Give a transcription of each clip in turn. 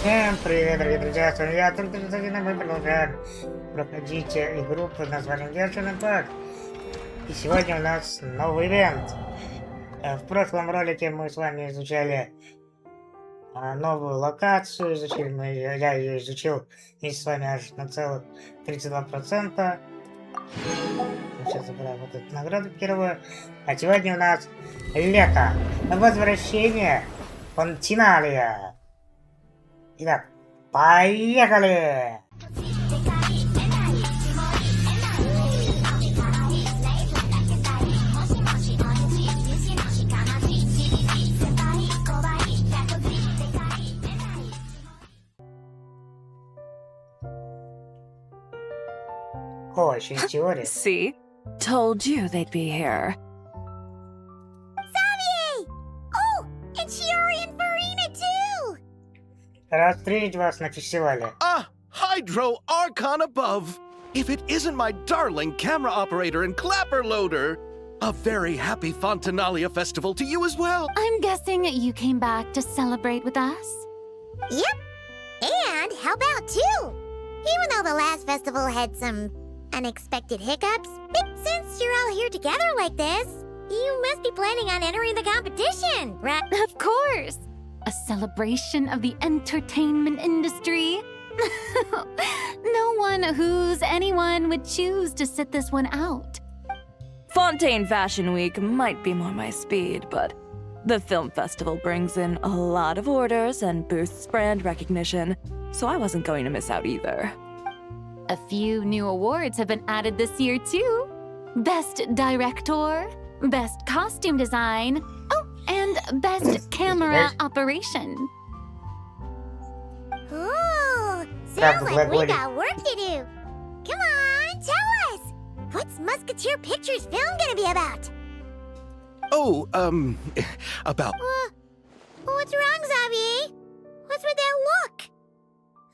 Всем привет, дорогие друзья, с вами я, и мы продолжаем проходить игру под названием Genshin. И сегодня у нас новый ивент. В прошлом ролике мы с вами изучали новую локацию, я ее изучил вместе с вами аж на целых 32%. Сейчас забираем вот эту награду первую. А сегодня у нас Лето, Возвращение, Фонтиналия. Итак, поехали! О, еще и теория. See? Told you they'd be here. Рад встретить вас на фестивале. Hydro Archon above! If it isn't my darling camera operator and clapper loader! A very happy Fontinalia festival to you as well! I'm guessing you came back to celebrate with us? Yep. And how about two? Even though the last festival had some unexpected hiccups, but since you're all here together like this, you must be planning on entering the competition, right? Of course! A celebration of the entertainment industry. No one who's anyone would choose to sit this one out. Fontaine Fashion Week might be more my speed, but the film festival brings in a lot of orders and boosts brand recognition, so I wasn't going to miss out either. A few new awards have been added this year too. Best Director, Best Costume Design, and Best Camera Operation. Ooh, sounds like we got work to do. Come on, tell us. What's Musketeer Pictures film gonna be about? Oh, about... What's wrong, Xavier? What's with that look?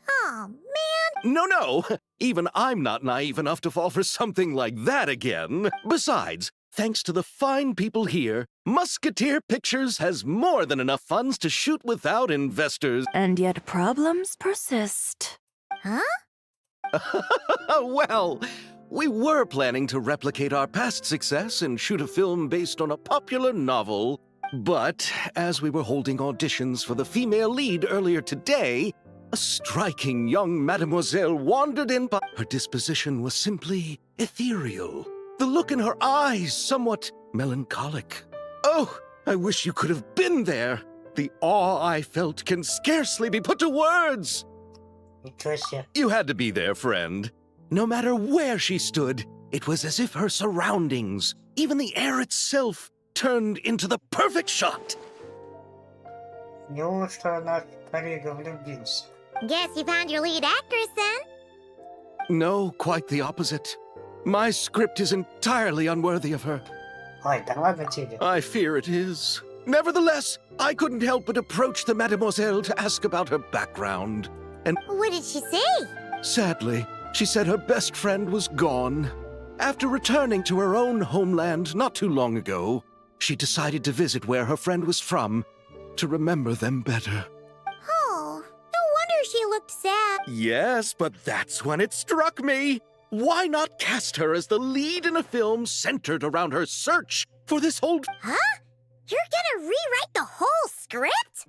Oh, man. No. Even I'm not naive enough to fall for something like that again. Besides, thanks to the fine people here, Musketeer Pictures has more than enough funds to shoot without investors. And yet problems persist. Huh? Well, we were planning to replicate our past success and shoot a film based on a popular novel. But as we were holding auditions for the female lead earlier today, a striking young mademoiselle wandered in. Her disposition was simply ethereal. The look in her eyes somewhat melancholic. Oh, I wish you could have been there. The awe I felt can scarcely be put to words. You had to be there, friend. No matter where she stood, it was as if her surroundings, even the air itself, turned into the perfect shot. Guess you found your lead actress then? No, quite the opposite. My script is entirely unworthy of her. I fear it is. Nevertheless, I couldn't help but approach the mademoiselle to ask about her background. And What did she say? sadly, she said her best friend was gone. After returning to her own homeland not too long ago, she decided to visit where her friend was from to remember them better. Oh, no wonder she looked sad. Yes, but that's when it struck me. Why not cast her as the lead in a film centered around her search for this whole... Huh? You're gonna rewrite the whole script?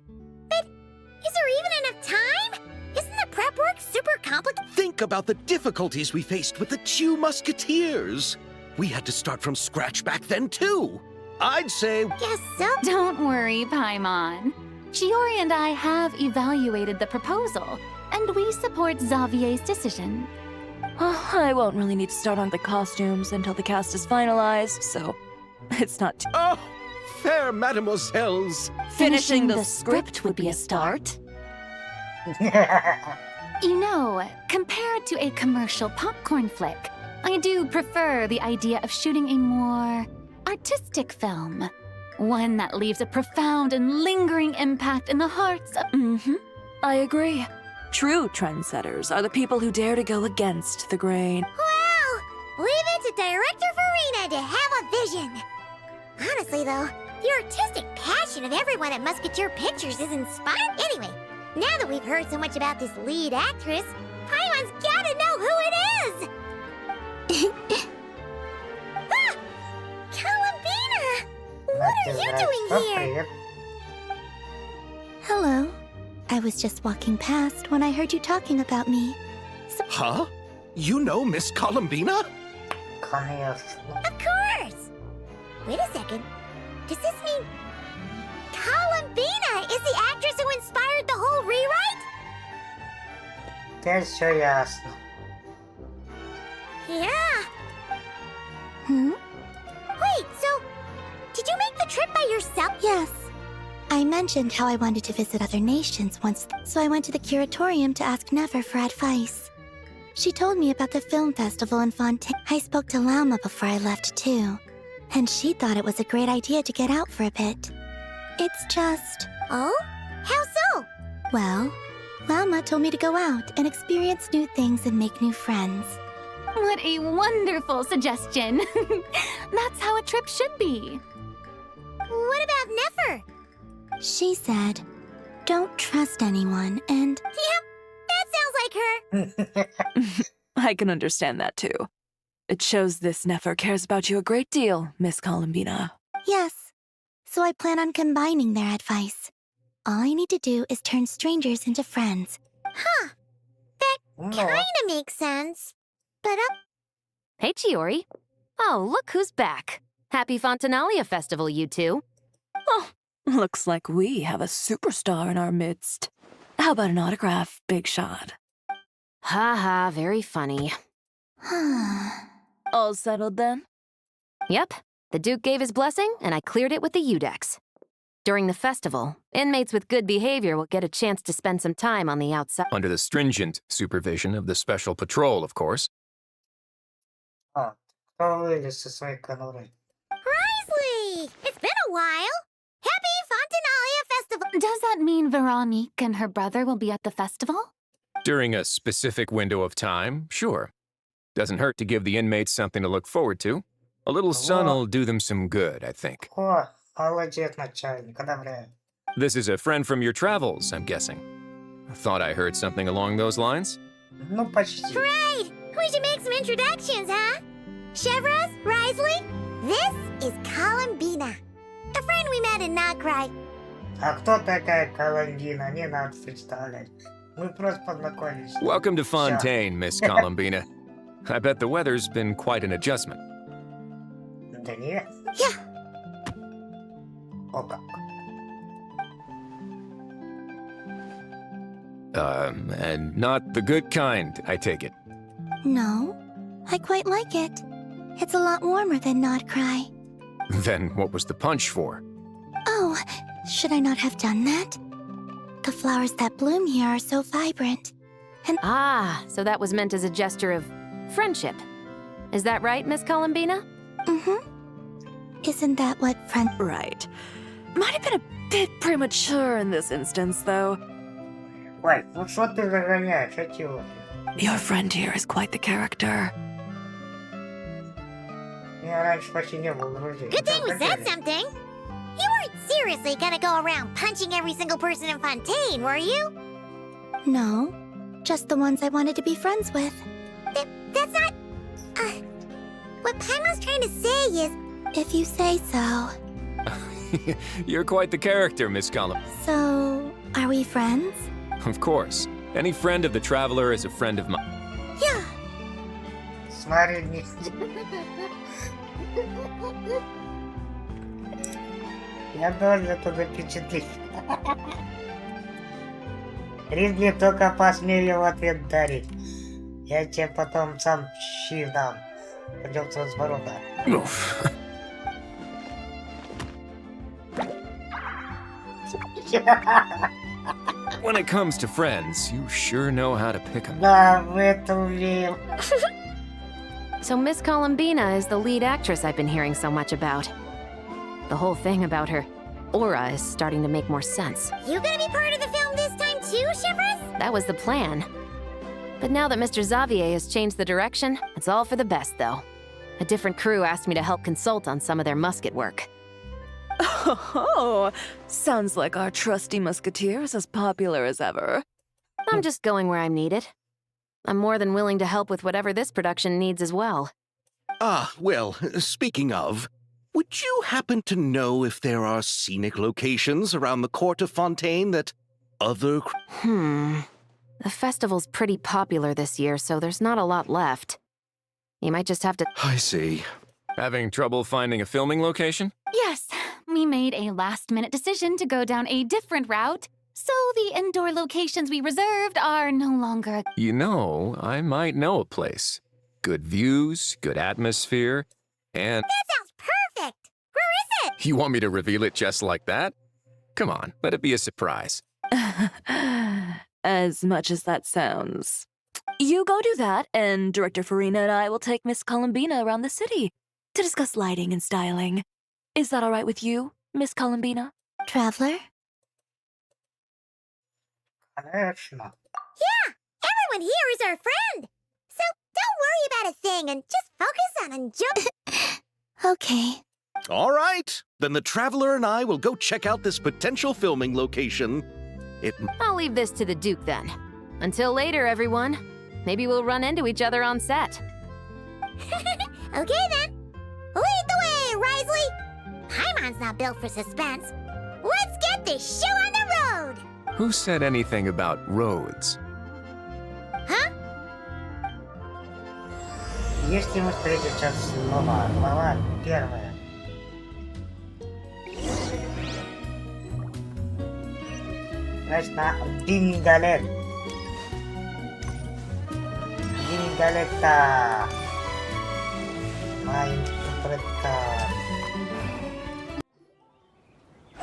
But is there even enough time? Isn't the prep work super complicated? Think about the difficulties we faced with the two Musketeers. We had to start from scratch back then, too. I'd say... Guess so. Don't worry, Paimon. Shiori and I have evaluated the proposal, and we support Xavier's decision. I won't really need to start on the costumes until the cast is finalized, so it's not too... Oh, fair mademoiselles. Finishing the script would be a start. You know, compared to a commercial popcorn flick, I do prefer the idea of shooting a more artistic film. One that leaves a profound and lingering impact in the hearts of... I agree. True trendsetters are the people who dare to go against the grain. Well, leave it to Director Farina to have a vision. Honestly, though, the artistic passion of everyone at Musketeer Pictures is inspiring. Anyway, Now that we've heard so much about this lead actress, Paimon's gotta know who it is! Ah! Columbina! What are you doing here? Привет. Hello. I was just walking past when I heard you talking about me. Huh? You know Miss Columbina? Конечно. Of course! Wait a second. Does this mean Columbina is the actress who inspired the whole rewrite? Теперь все ясно. Yeah. Hmm? Wait, so did you make the trip by yourself? Yes. I mentioned how I wanted to visit other nations once, so I went to the curatorium to ask Never for advice. She told me about the film festival in Fontaine. I spoke to Lauma before I left too, and she thought it was a great idea to get out for a bit. It's just... Oh? How so? Well, Lauma told me to go out and experience new things and make new friends. What a wonderful suggestion. That's how a trip should be. What about Nefer? She said, don't trust anyone and... Yep, that sounds like her. I can understand that too. It shows this Nefer cares about you a great deal, Miss Columbina. Yes. So I plan on combining their advice. All I need to do is turn strangers into friends. Huh. That Ну, kinda makes sense. But, Hey, Chiori. Oh, look who's back. Happy Fontinalia Festival, you two. Oh, looks like we have a superstar in our midst. How about an autograph, Big Shot? Ha ha, very funny. All settled then? Yep, the Duke gave his blessing, and I cleared it with the Udex. During the festival, inmates with good behavior will get a chance to spend some time on the outside. Under the stringent supervision of the Special Patrol, of course. о, кто вылез со своей конурой? Risley! It's been a while! Happy Fontinalia Festival! Does that mean Veronique and her brother will be at the festival? During a specific window of time, sure. Doesn't hurt to give the inmates something to look forward to. A little sun will do them some good, I think. О, молодец, начальник, одобряю. This is a friend from your travels, I'm guessing. Thought I heard something along those lines. Ну, почти. Right! We should make some introductions, huh? Chevros, Risley, this is Columbina. A friend we met in Nokrai. А кто такая Колондина? Не надо представлять. Мы просто познакомились. Welcome to Всё. Fontaine, Miss Columbina. I bet the weather's been quite an adjustment. Да нет. Yeah. О как. And not the good kind, I take it. No, I quite like it. It's a lot warmer than Not Cry. Then what was the punch for? Oh, should I not have done that? The flowers that bloom here are so vibrant. Ah, so that was meant as a gesture of friendship. Is that right, Miss Columbina? Mm-hmm. Isn't that what friend... Right. Might have been a bit premature in this instance, though. Ой, ну что ты загоняешь? А чего ты? Your friend here is quite the character. Я раньше почти не был друзей. Good thing we Чё, said потерян? something. You weren't seriously gonna go around punching every single person in Fontaine, were you? No, just the ones I wanted to be friends with. That's not... what Paimon's trying to say is... If you say so. You're quite the character, Miss Columbina. So, are we friends? Of course. Any friend of the Traveler is a friend of mine. Yeah. Смотри, не... Я должен это запечатлеть. Ридли, только посмей в ответ дарить. Я тебе потом сам щи дам. Придется разворота. Oof. When it comes to friends, you sure know how to pick 'em. Да, в это уверен. So Miss Columbina is the lead actress I've been hearing so much about. The whole thing about her aura is starting to make more sense. You gonna be part of the film this time too, Chevros? That was the plan. But now that Mr. Xavier has changed the direction, it's all for the best, though. A different crew asked me to help consult on some of their musket work. Oh, sounds like our trusty musketeer is as popular as ever. I'm just going where I'm needed. I'm more than willing to help with whatever this production needs as well. Ah, well, speaking of, would you happen to know if there are scenic locations around the court of Fontaine that other... The festival's pretty popular this year, so there's not a lot left. You might just have to... I see. Having trouble finding a filming location? Yes, we made a last-minute decision to go down a different route, so the indoor locations we reserved are no longer... You know, I might know a place. Good views, good atmosphere, and... That sounds perfect! Where is it? You want me to reveal it just like that? Come on, let it be a surprise. As much as that sounds. You go do that, and Director Farina and I will take Miss Columbina around the city to discuss lighting and styling. Is that all right with you, Miss Columbina? Traveler? Конечно. Yeah, everyone here is our friend. So don't worry about a thing and just focus on enjoying. Okay. All right, then the Traveler and I will go check out this potential filming location. I'll leave this to the Duke then. Until later, everyone. Maybe we'll run into each other on set. Okay then. Lead the way, Risley. Paimon's not built for suspense. Let's get this show on the road. Who said anything about roads? Huh? Если мы встретимся снова. Глава 1. Значит, на Дингалет. Дингалета. Моя интерпретация.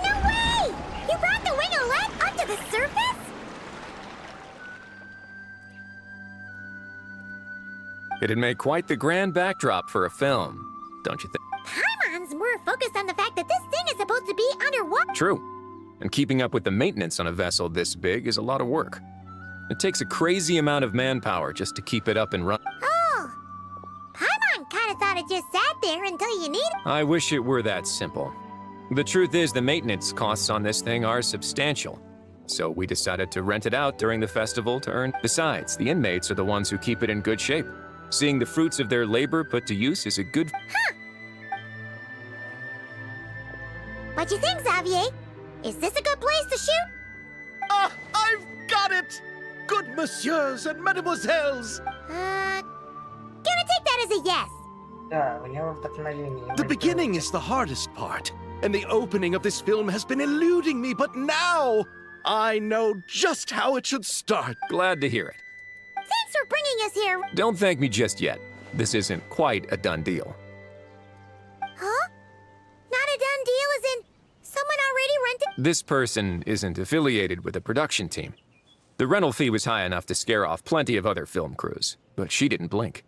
No way! You brought the winglet up to the surface? It'd make quite the grand backdrop for a film, don't you think? Paimon's more focused on the fact that this thing is supposed to be underwater. True. And keeping up with the maintenance on a vessel this big is a lot of work. It takes a crazy amount of manpower just to keep it up and running. Oh. Paimon kinda thought it just sat there until you need it. I wish it were that simple. The truth is the maintenance costs on this thing are substantial. So we decided to rent it out during the festival to earn. Besides, the inmates are the ones who keep it in good shape. Seeing the fruits of their labor put to use is a good... What you think, Xavier? Is this a good place to shoot? Ah, I've got it! Good messieurs and mademoiselles! Gonna take that as a yes. Да, у него вдохновение. The beginning is the hardest part, and the opening of this film has been eluding me, but now I know just how it should start. Glad to hear it. Thanks for bringing us here. Don't thank me just yet. This isn't quite a done deal. Huh? Not a done deal as in someone already rented? This person isn't affiliated with a production team. The rental fee was high enough to scare off plenty of other film crews, but she didn't blink.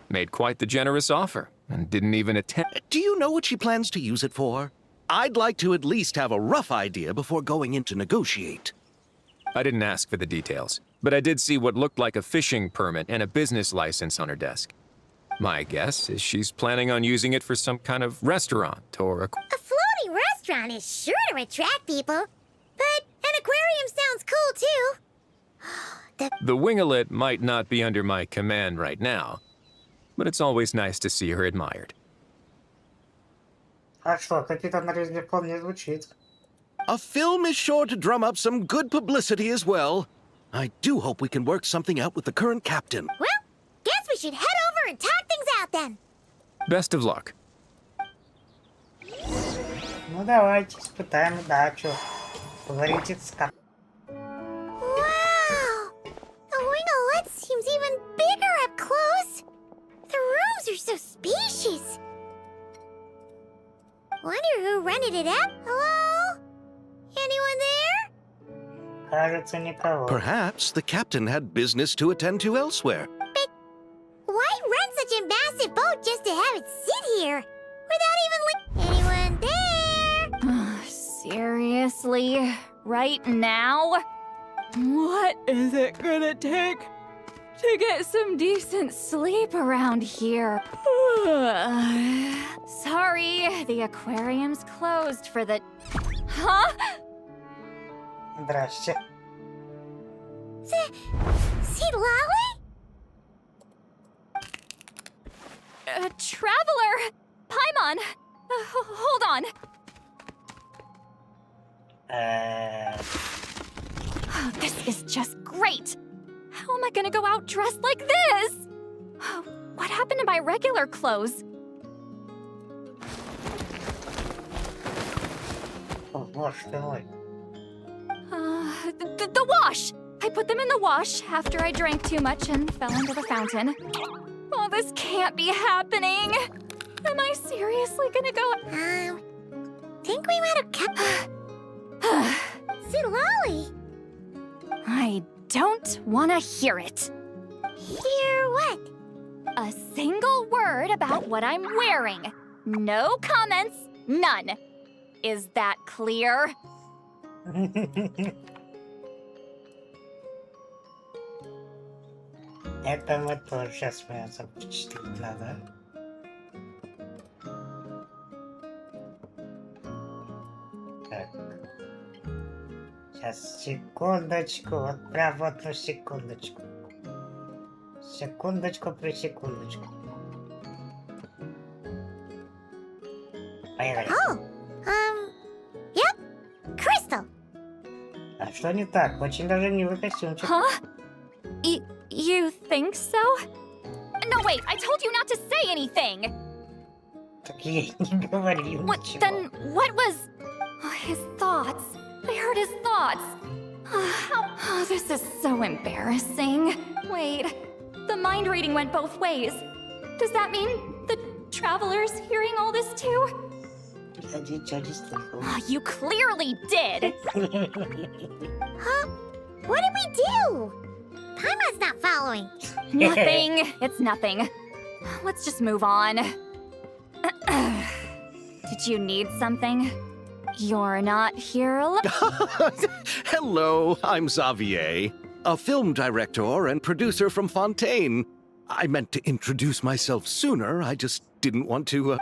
Made quite the generous offer, and didn't even attempt. Do you know what she plans to use it for? I'd like to at least have a rough idea before going in to negotiate. I didn't ask for the details, but I did see what looked like a fishing permit and a business license on her desk. My guess is she's planning on using it for some kind of restaurant or A floating restaurant is sure to attract people. But an aquarium sounds cool too. The winglet might not be under my command right now, but it's always nice to see her admired. А что, капитан Резняков не звучит. A film is sure to drum up some good publicity as well. I do hope we can work something out with the current captain. Well, guess we should head over and talk things out then. Best of luck. Ну давайте, испытаем удачу. Говорите, как. Wow! The winglet seems even bigger up close. The rooms are so spacious. Wonder who rented it out? Hello? Anyone there? Кажется, никого. Perhaps the captain had business to attend to elsewhere. But why rent such a massive boat just to have it sit here? Without even anyone there? Seriously? Right now? What is it gonna take to get some decent sleep around here? Sorry, the aquarium's closed for the... Huh? Здрасте. Lolly? Traveler! Paimon! Hold on. Oh, this is just great. How am I gonna go out dressed like this? Oh, what happened to my regular clothes? О, боже ты мой. The wash! I put them in the wash after I drank too much and fell into the fountain. Oh, this can't be happening. Am I seriously gonna go? Think we might have kept... Lolly! I don't wanna hear it. Hear what? A single word about what I'm wearing. No comments, none. Is that clear? Это мы тоже сейчас мы запечатлеть надо. Так. Сейчас, секундочку. Вот прям вот на секундочку. Секундочку при секундочку. Поехали. Yep. Crystal. А что не так? Очень даже милый костюмчик. Huh? You think so? No, wait, I told you not to say anything! Так я и не говорил What, ничего. then what was... Oh, his thoughts. I heard his thoughts. Oh, this is so embarrassing. Wait, the mind reading went both ways. Does that mean the traveler's hearing all this too? Я ничего не слышал. Oh, you clearly did! Huh? What did we do? Paimon's not following. Nothing. It's nothing. Let's just move on. Did you need something? You're not here alone. Hello, I'm Xavier, a film director and producer from Fontaine. I meant to introduce myself sooner, I just didn't want to,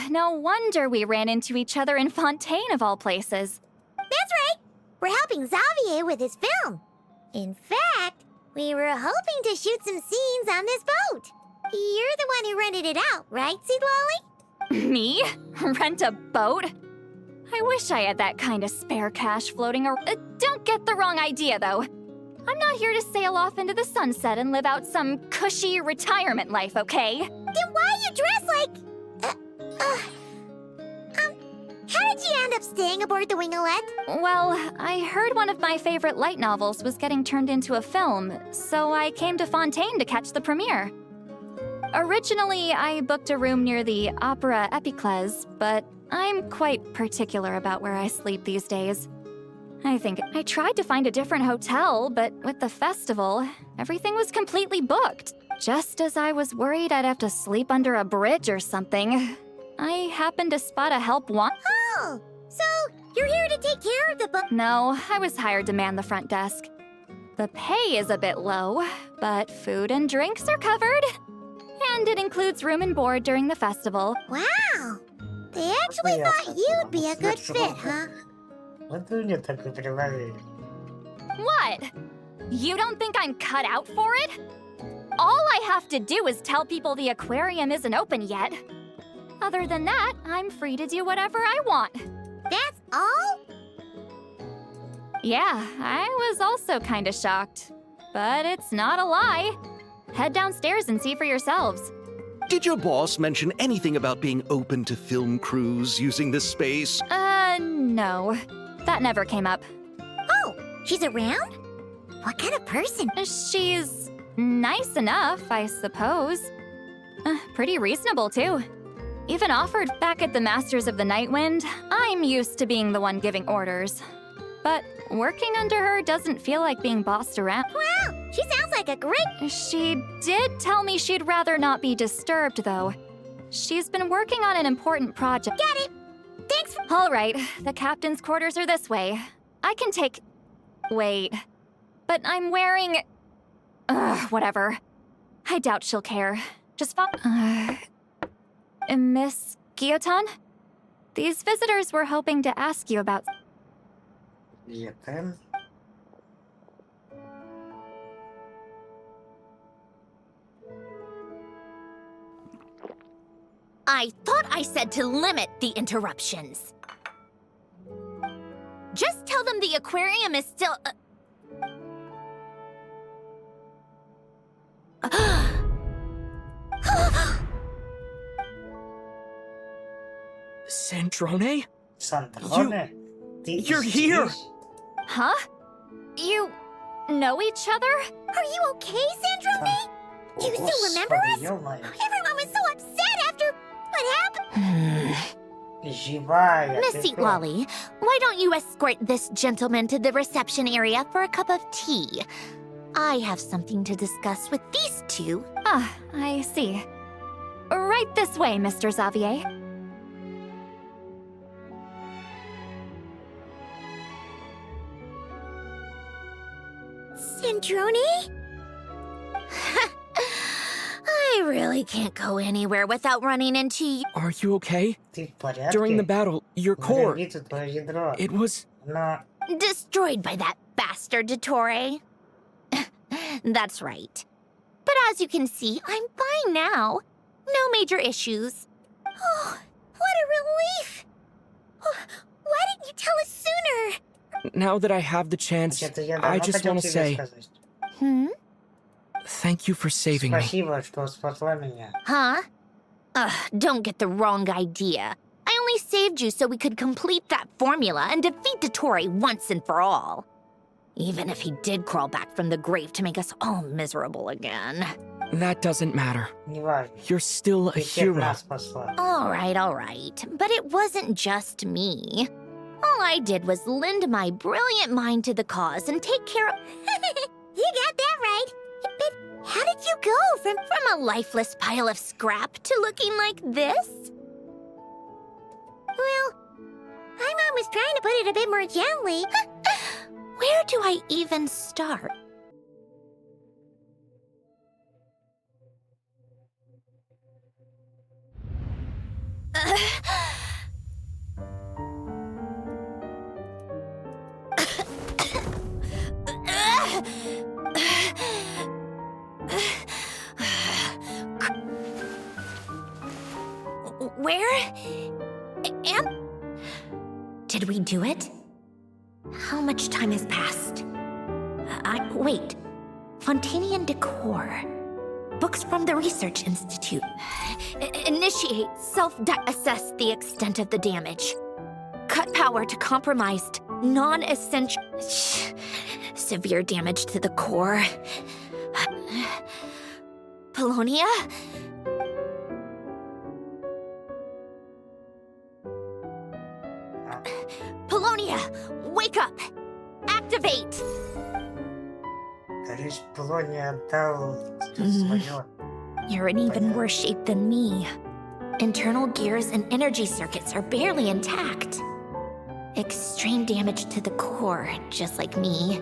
No wonder we ran into each other in Fontaine of all places. That's right. We're helping Xavier with his film. In fact, we were hoping to shoot some scenes on this boat. You're the one who rented it out, right, Lolly? Me? Rent a boat? I wish I had that kind of spare cash floating around. Don't get the wrong idea, though. I'm not here to sail off into the sunset and live out some cushy retirement life, okay? Then why you dress like... how did you end up staying aboard the Wingolette? Well, I heard one of my favorite light novels was getting turned into a film, so I came to Fontaine to catch the premiere. Originally, I booked a room near the Opera Epiclese, but I'm quite particular about where I sleep these days. I think I tried to find a different hotel, but with the festival, everything was completely booked. Just as I was worried I'd have to sleep under a bridge or something, I happened to spot a help want. Oh, so you're here to take care of the book. No, I was hired to man the front desk. The pay is a bit low, but food and drinks are covered. And it includes room and board during the festival. Wow, they actually thought you'd be a good fit, huh? Вот у меня такое приложение. What? You don't think I'm cut out for it? All I have to do is tell people the aquarium isn't open yet. Other than that, I'm free to do whatever I want. That's all? Yeah, I was also kinda shocked. But it's not a lie. Head downstairs and see for yourselves. Did your boss mention anything about being open to film crews using this space? No. That never came up. Oh, she's around? What kind of person? She's nice enough, I suppose. Pretty reasonable, too. Even offered back at the Masters of the Nightwind, I'm used to being the one giving orders. But working under her doesn't feel like being bossed around. Wow, she sounds like a great... She did tell me she'd rather not be disturbed, though. She's been working on an important project. Got it. Thanks for... All right, the captain's quarters are this way. I can take... Wait. But I'm wearing... whatever. I doubt she'll care. Just Miss Gyotan? These visitors were hoping to ask you about... Лето. I thought I said to limit the interruptions. Just tell them the aquarium is still... Sandrone? Сандроне? Ты You're here! здесь? Huh? You know each other? Are you okay, Sandrone? Do you still remember us? Ё-моё. Everyone was so upset after what happened. Живая. Miss ты Seat что? Lolly, why don't you escort this gentleman to the reception area for a cup of tea? I have something to discuss with these two. Ah, I see. Right this way, Mr. Xavier. Sandrone? I really can't go anywhere without running into you. Are you okay? Ты в порядке? During the battle, your core, Видите твое ядро. it was... Но Destroyed by that bastard Dottore. That's right. But as you can see, I'm fine now. No major issues. Oh, what a relief! Oh, why didn't you tell us sooner? Now that I have the chance, это я I давно just хотел want to тебе say сказать. Hmm? thank you for saving me. Спасибо, что спасла меня. Huh? Don't get the wrong idea. I only saved you so we could complete that formula and defeat Dottore once and for all. Even if he did crawl back from the grave to make us all miserable again. That doesn't matter. Неважно. You're still a Ты всех hero. нас спасла. All right. But it wasn't just me. All I did was lend my brilliant mind to the cause and take care of... You got that right. But how did you go from a lifeless pile of scrap to looking like this? Well, my mom was trying to put it a bit more gently. Where do I even start? Where am... Did we do it? How much time has passed? Wait. Fontanian decor. Books from the Research Institute. Initiate, self-assess the extent of the damage. Cut power to compromised, non-essential... Severe damage to the core. Polonia? Polonia, wake up! Activate! Лишь Полония отдал свое. You're in even worse shape than me. Internal gears and energy circuits are barely intact. Extreme damage to the core, just like me.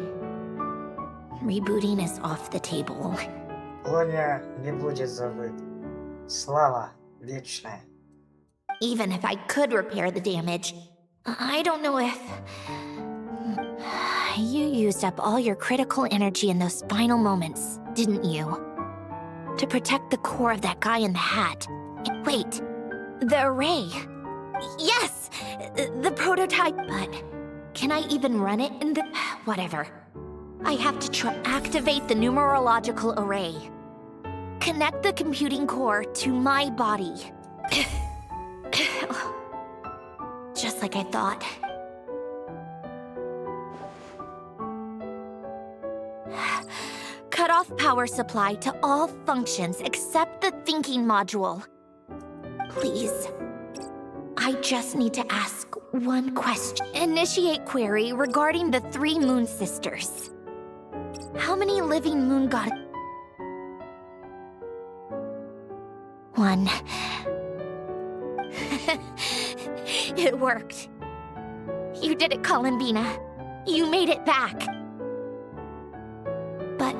Rebooting is off the table. Полония не будет забыт. Слава вечная. Even if I could repair the damage, I don't know if... You used up all your critical energy in those final moments, didn't you? To protect the core of that guy in the hat. Wait, the array. Yes, the prototype, but can I even run it in the... Whatever. I have to activate the numerological array. Connect the computing core to my body. Just like I thought. Cut off power supply to all functions except the thinking module. Please. I just need to ask one question. Initiate query regarding the 3 moon sisters. How many living moon god... 1. It worked. You did it, Columbina. You made it back. But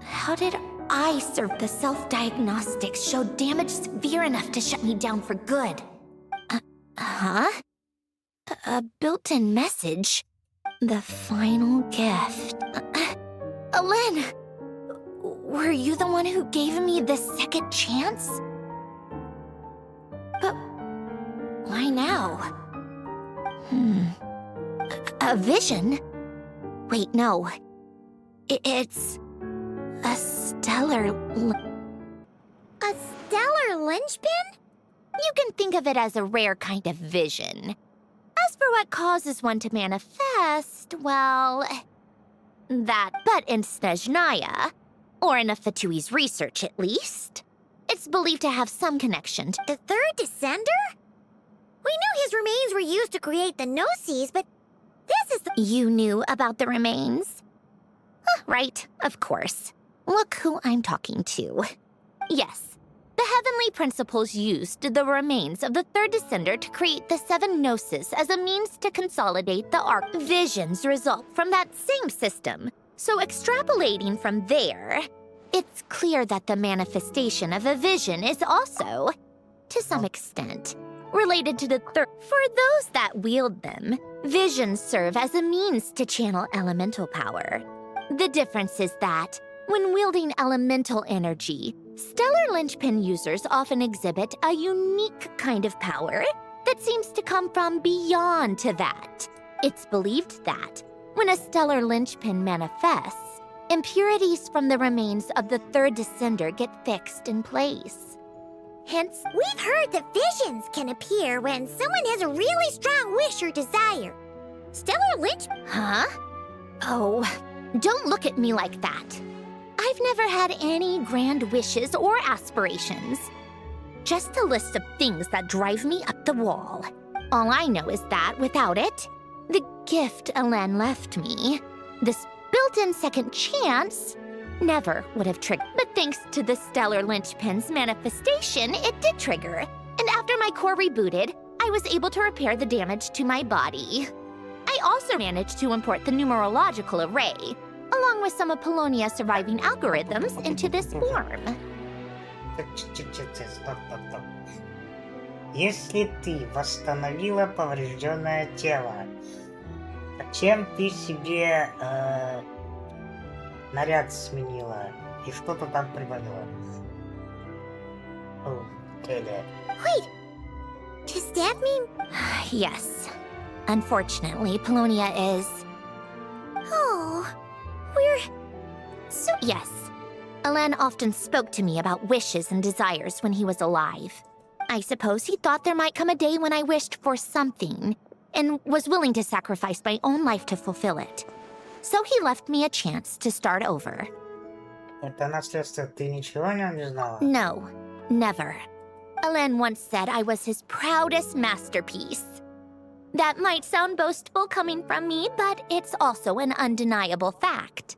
how did I serve the self-diagnostics show damage severe enough to shut me down for good? Huh? A built-in message. The final gift. Alen! Were you the one who gave me the second chance? But why now? A vision? Wait, no. It's a stellar... A stellar linchpin? You can think of it as a rare kind of vision. As for what causes one to manifest, well... that. But in Snezhnaya, or in Afatui's research at least, it's believed to have some connection to... The third descender? We knew his remains were used to create the Gnosis, but this is the... You knew about the remains? Right, of course. Look who I'm talking to. Yes, the heavenly principles used the remains of the third descender to create the 7 Gnosis as a means to consolidate the arc. Visions result from that same system, so extrapolating from there, it's clear that the manifestation of a vision is also, to some extent, related to the third. For those that wield them, visions serve as a means to channel elemental power. The difference is that, when wielding elemental energy, stellar linchpin users often exhibit a unique kind of power that seems to come from beyond to that. It's believed that, when a stellar linchpin manifests, impurities from the remains of the third descender get fixed in place. Hence, we've heard that visions can appear when someone has a really strong wish or desire. Stellar linchpin... Huh? Oh, don't look at me like that. I've never had any grand wishes or aspirations. Just a list of things that drive me up the wall. All I know is that, without it, the gift Alen left me, this built-in second chance, never would have triggered. But thanks to the stellar linchpin's manifestation, it did trigger. And after my core rebooted, I was able to repair the damage to my body. I also managed to import the numerological array, along with some of Polonia's surviving algorithms, into this form. Стоп. Если ты восстановила поврежденное тело, чем ты себе наряд сменила и что-то там прибавила? Wait, does that mean... Yes. Unfortunately, Polonia is... Oh, we're... so... Yes. Alen often spoke to me about wishes and desires when he was alive. I suppose he thought there might come a day when I wished for something, and was willing to sacrifice my own life to fulfill it. So he left me a chance to start over. Это наследство, ты ничего о нем не знала? No, never. Alen once said I was his proudest masterpiece. That might sound boastful coming from me, but it's also an undeniable fact.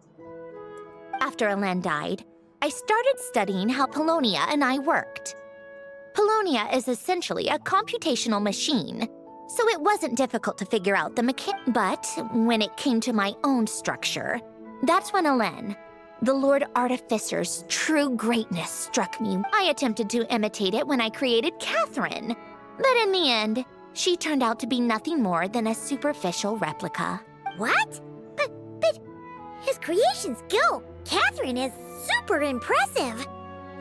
After Alen died, I started studying how Polonia and I worked. Polonia is essentially a computational machine, so it wasn't difficult to figure out the mechanics. But when it came to my own structure, that's when Alen, the Lord Artificer's true greatness, struck me. I attempted to imitate it when I created Catherine, but in the end, she turned out to be nothing more than a superficial replica. What? But his creation skill, Catherine, is super impressive.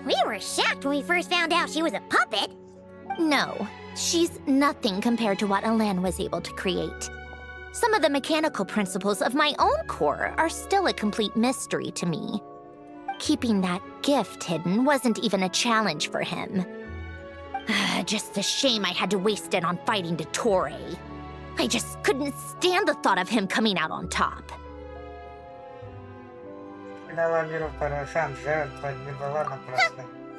We were shocked when we first found out she was a puppet. No, she's nothing compared to what Alen was able to create. Some of the mechanical principles of my own core are still a complete mystery to me. Keeping that gift hidden wasn't even a challenge for him. Just a shame I had to waste it on fighting Dottore. I just couldn't stand the thought of him coming out on top.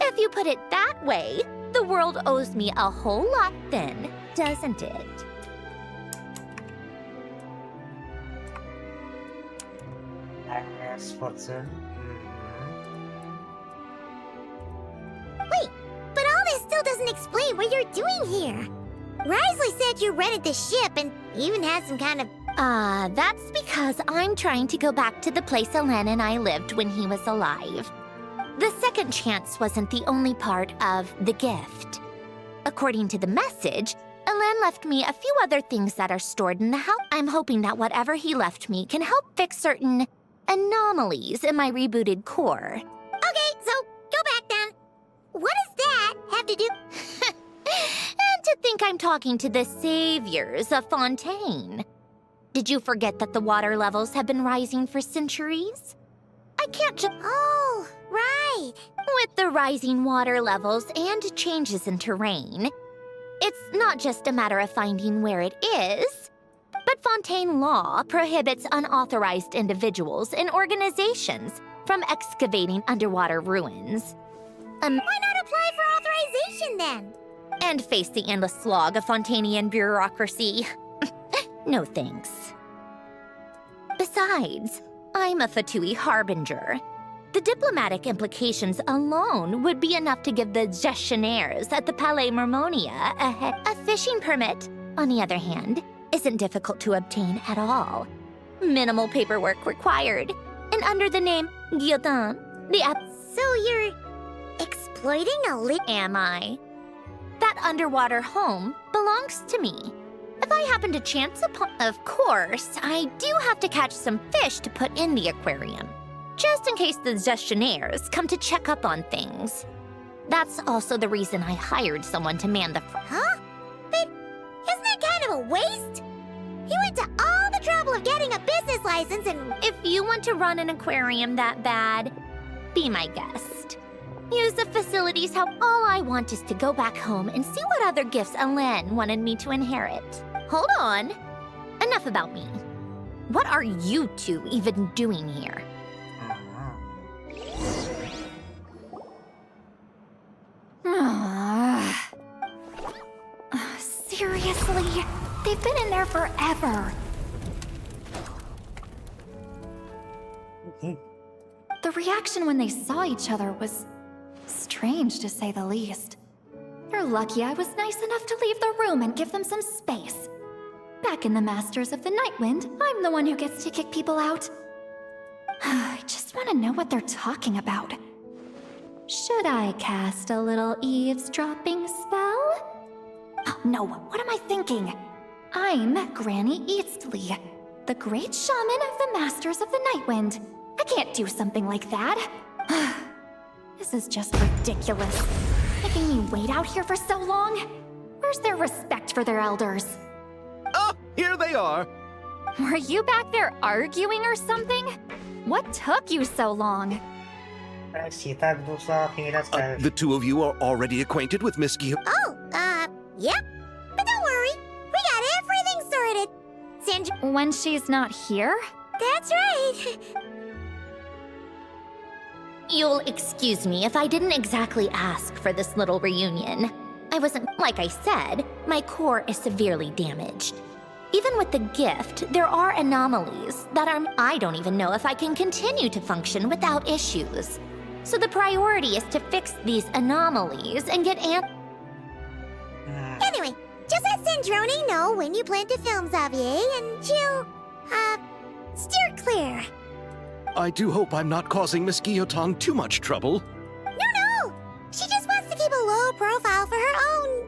If you put it that way, the world owes me a whole lot then, doesn't it? Wait, but all this still doesn't explain what you're doing here. Risley said you rented the ship and even had some kind of... That's because I'm trying to go back to the place Alen and I lived when he was alive. The second chance wasn't the only part of the gift. According to the message, Alen left me a few other things that are stored in the house. I'm hoping that whatever he left me can help fix certain anomalies in my rebooted core. Okay, so go back then. What does that have to do? And to think I'm talking to the saviors of Fontaine. Did you forget that the water levels have been rising for centuries? I can't just... Oh, right. With the rising water levels and changes in terrain, it's not just a matter of finding where it is, but Fontaine law prohibits unauthorized individuals and organizations from excavating underwater ruins. Why not apply for authorization then? And face the endless slog of Fontainian bureaucracy. No thanks. Besides, I'm a Fatui harbinger. The diplomatic implications alone would be enough to give the gestionnaires at the Palais Mermonia a fishing permit, on the other hand, isn't difficult to obtain at all. Minimal paperwork required. And under the name Guillotin, So you're exploiting a Am I? That underwater home belongs to me. If I happen to chance upon... Of course, I do have to catch some fish to put in the aquarium, just in case the gestionnaires come to check up on things. That's also the reason I hired someone to man the... Huh? But isn't that kind of a waste? He went to all the trouble of getting a business license and... If you want to run an aquarium that bad, be my guest. Use the facilities how all I want is to go back home and see what other gifts Alen wanted me to inherit. Hold on. Enough about me. What are you two even doing here? Seriously? They've been in there forever. The reaction when they saw each other was strange, to say the least. You're lucky I was nice enough to leave the room and give them some space. Back in the Masters of the Nightwind, I'm the one who gets to kick people out. I just want to know what they're talking about. Should I cast a little eavesdropping spell? Oh, no, what am I thinking? I'm Granny Eastly, the great shaman of the Masters of the Nightwind. I can't do something like that. This is just ridiculous. Making me wait out here for so long? Where's their respect for their elders? Oh, here they are. Were you back there arguing or something? What took you so long? The two of you are already acquainted with Miss Gio. Oh, yep. But don't worry. We got everything sorted. Sandra... When she's not here? That's right. You'll excuse me if I didn't exactly ask for this little reunion. I wasn't... Like I said, my core is severely damaged. Even with the gift, there are anomalies that are... I don't even know if I can continue to function without issues. So the priority is to fix these anomalies and get Anyway, just let Sandrone know when you plan to film Xavier, and she'll, steer clear. I do hope I'm not causing Miss Guillotin too much trouble. No! She just wants to keep a low profile for her own,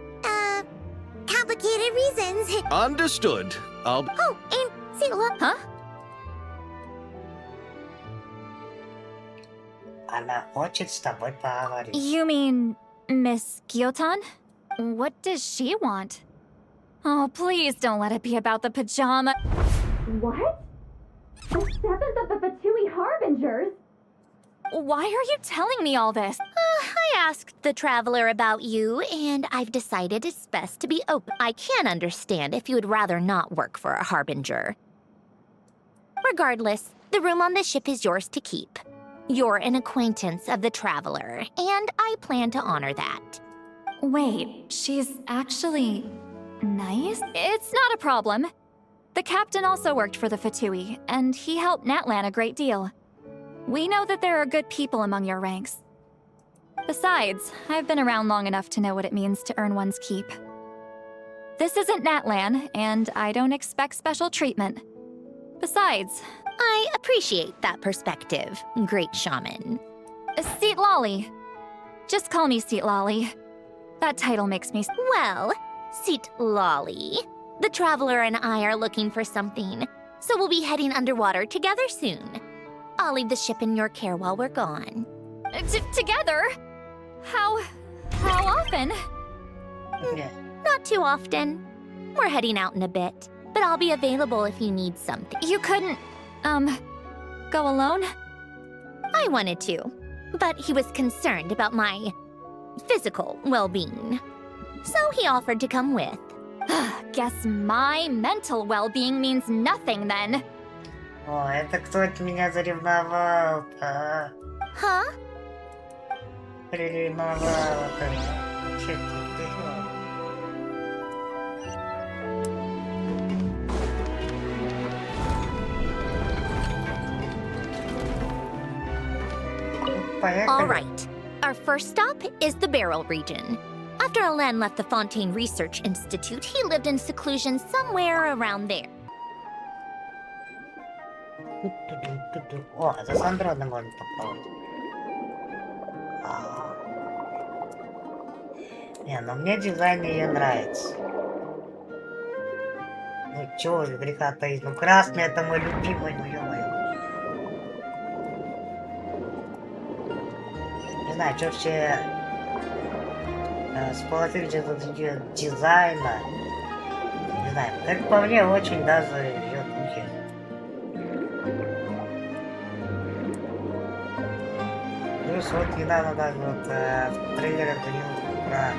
complicated reasons. Understood. I'll... Oh, and see, look... Huh? Она хочет с тобой поговорить. You mean Miss Guillotin? What does she want? Oh, please don't let it be about the pajama... What? The 7th of the Fatui Harbingers? Why are you telling me all this? I asked the Traveler about you, and I've decided it's best to be open. I can understand if you would rather not work for a Harbinger. Regardless, the room on the ship is yours to keep. You're an acquaintance of the Traveler, and I plan to honor that. Wait, she's actually... nice? It's not a problem. The captain also worked for the Fatui, and he helped Natlan a great deal. We know that there are good people among your ranks. Besides, I've been around long enough to know what it means to earn one's keep. This isn't Natlan, and I don't expect special treatment. Besides... I appreciate that perspective, great shaman. Seat Lolly. Just call me Seat Lolly. That title makes me... Well, Sit lolly. The Traveler and I are looking for something, so we'll be heading underwater together soon. I'll leave the ship in your care while we're gone. Together? How often? Yeah. Not too often. We're heading out in a bit, but I'll be available if you need something. You couldn't, go alone? I wanted to, but he was concerned about my physical well-being. So he offered to come with. Guess my mental well-being means nothing then. О, это кто-то меня заревновал-то. Huh? Приревновал-то. Чё ты делал? Поехали. All right. Our first stop is the Beryl region. After Alen left the Fontaine Research Institute, he lived in seclusion somewhere around there. О, за Сандрона можно попробовать. Не, ну мне дизайн ее нравится. Ну чё же греха таить, ну красный это мой любимый, ну ё-моё. Не знаю, что все с положительного дизайна. Не знаю, как по мне, очень даже ее духе. Плюс вот недавно даже вот в трейлере говорил про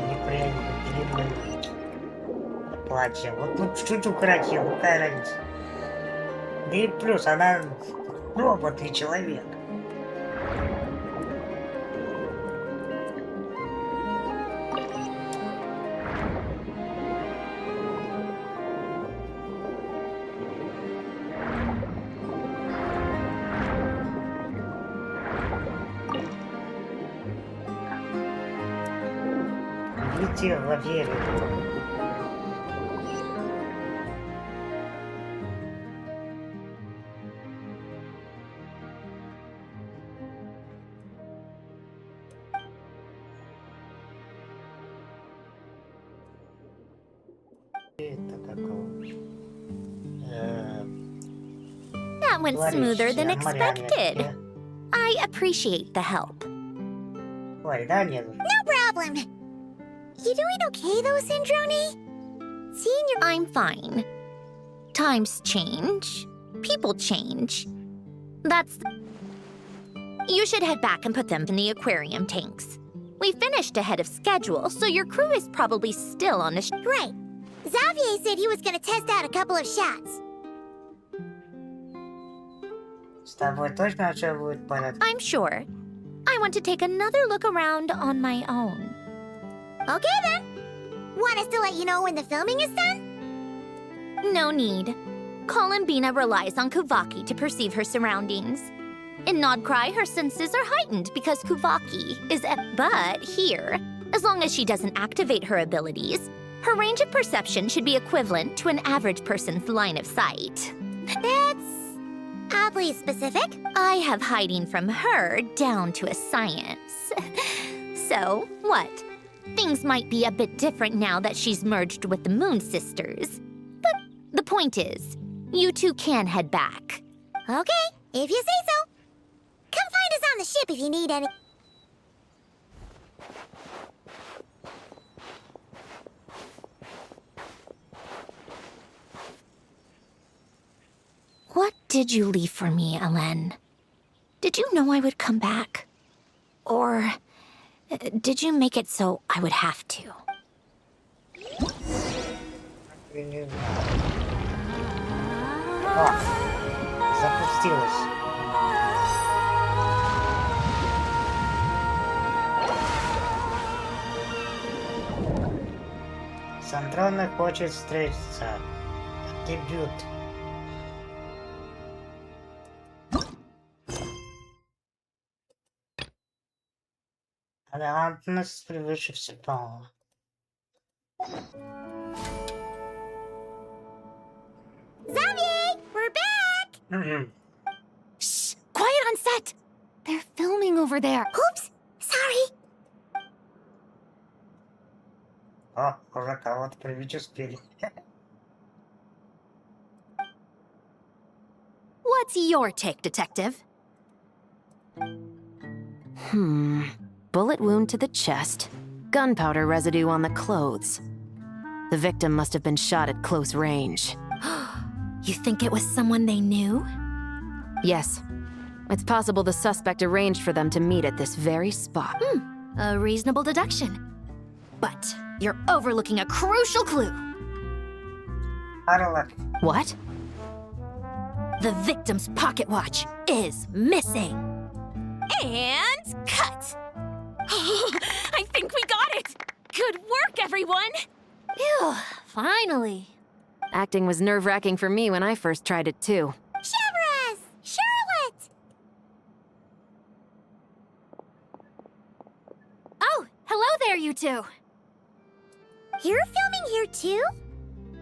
неприятный длинный платье. Вот ну чуть укоротил, какая разница. Да и плюс она робот и человек. В вере. Это какого? That went smoother than expected. I appreciate the help. Ой, да, нет. No problem. You doing okay though, Syndrome? Seeing your... I'm fine. Times change. People change. That's... You should head back and put them in the aquarium tanks. We finished ahead of schedule, so your crew is probably still on the... Right. Xavier said he was gonna test out a couple of shots. С тобой точно все будет в порядке? I'm sure. I want to take another look around on my own. Okay then. Want us to let you know when the filming is done? No need. Columbina relies on Kuvaki to perceive her surroundings. In Nodcry, her senses are heightened because Kuvaki is but here, as long as she doesn't activate her abilities, her range of perception should be equivalent to an average person's line of sight. That's oddly specific. I have hiding from her down to a science. So, what? Things might be a bit different now that she's merged with the Moon Sisters. But the point is, you two can head back. Okay, if you say so. Come find us on the ship if you need any... What did you leave for me, Alen? Did you know I would come back? Or... did you make it so I would have to? О, запустилась. Сандрона хочет встретиться. Дебют. Элегантность превыше всего. Xavier, we're back! Shh! Quiet on set! They're filming over there. Oops, sorry. О, уже кого-то причастили. What's your take, Detective? Bullet wound to the chest. Gunpowder residue on the clothes. The victim must have been shot at close range. You think it was someone they knew? Yes. It's possible the suspect arranged for them to meet at this very spot. A reasonable deduction. But you're overlooking a crucial clue. Harlock. What? The victim's pocket watch is missing. And cut! I think we got it! Good work, everyone! Phew, finally. Acting was nerve-wracking for me when I first tried it, too. Severus! Charlotte! Oh, hello there, you two. You're filming here too?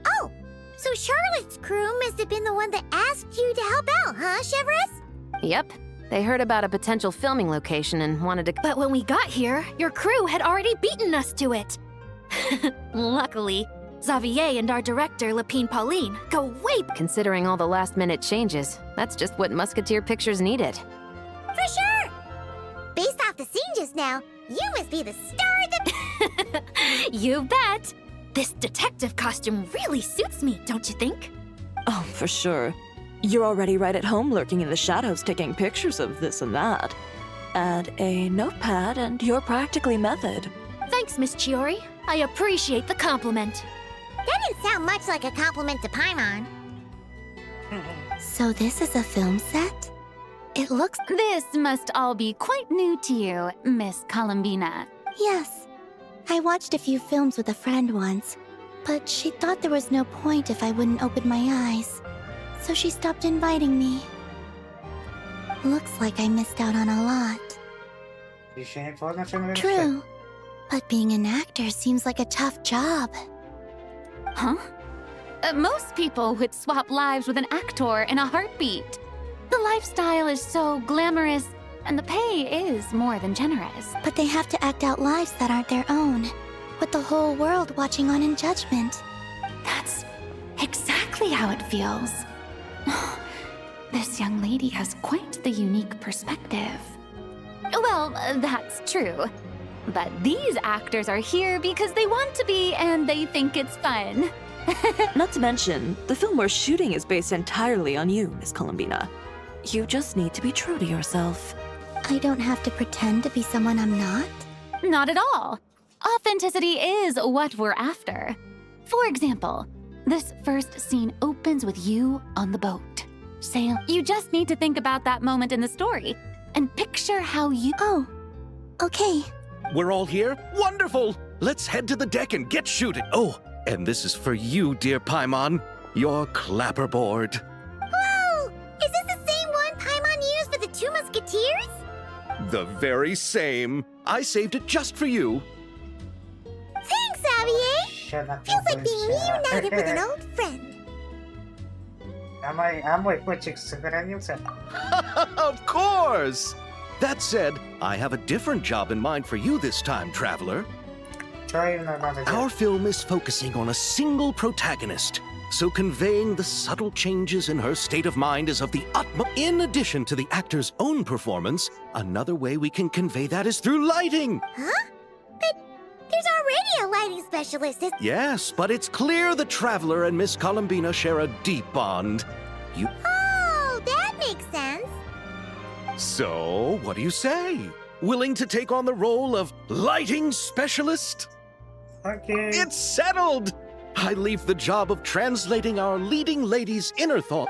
Oh, so Charlotte's crew must have been the one that asked you to help out, huh, Severus? Yep. They heard about a potential filming location and wanted to... But when we got here, your crew had already beaten us to it. Luckily, Xavier and our director, Lapine Pauline, go way... Considering all the last-minute changes, that's just what Musketeer Pictures needed. For sure! Based off the scene just now, you must be the star of the... You bet! This detective costume really suits me, don't you think? Oh, for sure. You're already right at home lurking in the shadows taking pictures of this and that. Add a notepad and you're practically method. Thanks, Miss Chiori. I appreciate the compliment. That didn't sound much like a compliment to Paimon. So this is a film set? It looks... This must all be quite new to you, Miss Columbina. Yes. I watched a few films with a friend once, but she thought there was no point if I wouldn't open my eyes. So she stopped inviting me. Looks like I missed out on a lot. True. But being an actor seems like a tough job. Huh? Most people would swap lives with an actor in a heartbeat. The lifestyle is so glamorous, and the pay is more than generous. But they have to act out lives that aren't their own, with the whole world watching on in judgment. That's exactly how it feels. This young lady has quite the unique perspective. Well, that's true. But these actors are here because they want to be and they think it's fun. Not to mention, the film we're shooting is based entirely on you, Miss Columbina. You just need to be true to yourself. I don't have to pretend to be someone I'm not? Not at all. Authenticity is what we're after. For example, this first scene opens with you on the boat. You just need to think about that moment in the story and picture how you... Oh, okay. We're all here? Wonderful! Let's head to the deck and get shooting. Oh, and this is for you, dear Paimon. Your clapperboard. Whoa! Is this the same one Paimon used for the Two Musketeers? The very same. I saved it just for you. Thanks, Xavier! Feels like being reunited with an old friend. А мой котик сохранился? Of course! That said, I have a different job in mind for you this time, traveler. Что именно надо делать? Our film is focusing on a single protagonist, so conveying the subtle changes in her state of mind is of the utmost. In addition to the actor's own performance, another way we can convey that is through lighting. Huh? But there's already a lighting specialist. Yes, but it's clear the traveler and Miss Columbina share a deep bond. Oh, that makes sense. So, what do you say? Willing to take on the role of lighting specialist? Окей. It's settled! I leave the job of translating our leading lady's inner thought.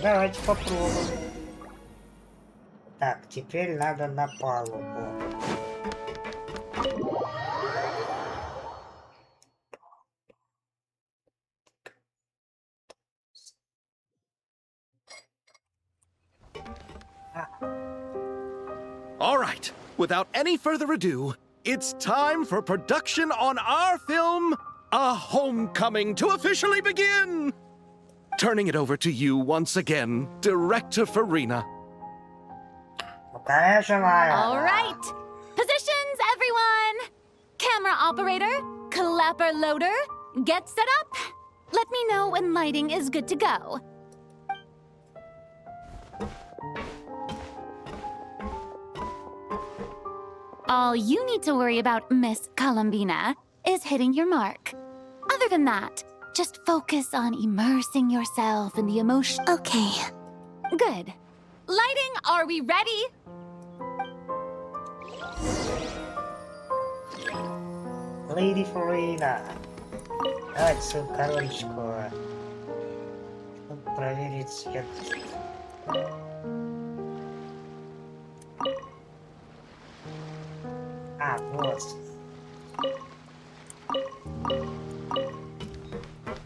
Давайте попробуем. Так, теперь надо на палубу. All right, without any further ado, it's time for production on our film, A Homecoming, to officially begin! Turning it over to you once again, Director Farina. Конечно, Майя. All right. Positions, everyone. Camera operator, clapper loader, get set up. Let me know when lighting is good to go. All you need to worry about, Miss Columbina, is hitting your mark. Other than that, just focus on immersing yourself in the emotion. Okay. Good. Lighting, are we ready? Lady Farina. Давайте свою королечку. Чтобы проверить свет. А, вот.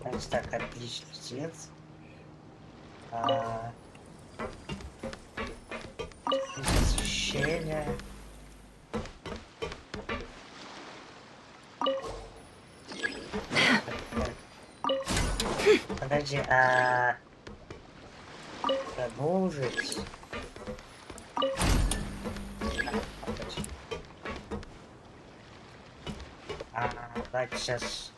Значит, так, отличный цвет. Освещение. Подожди, продолжить. Давайте сейчас.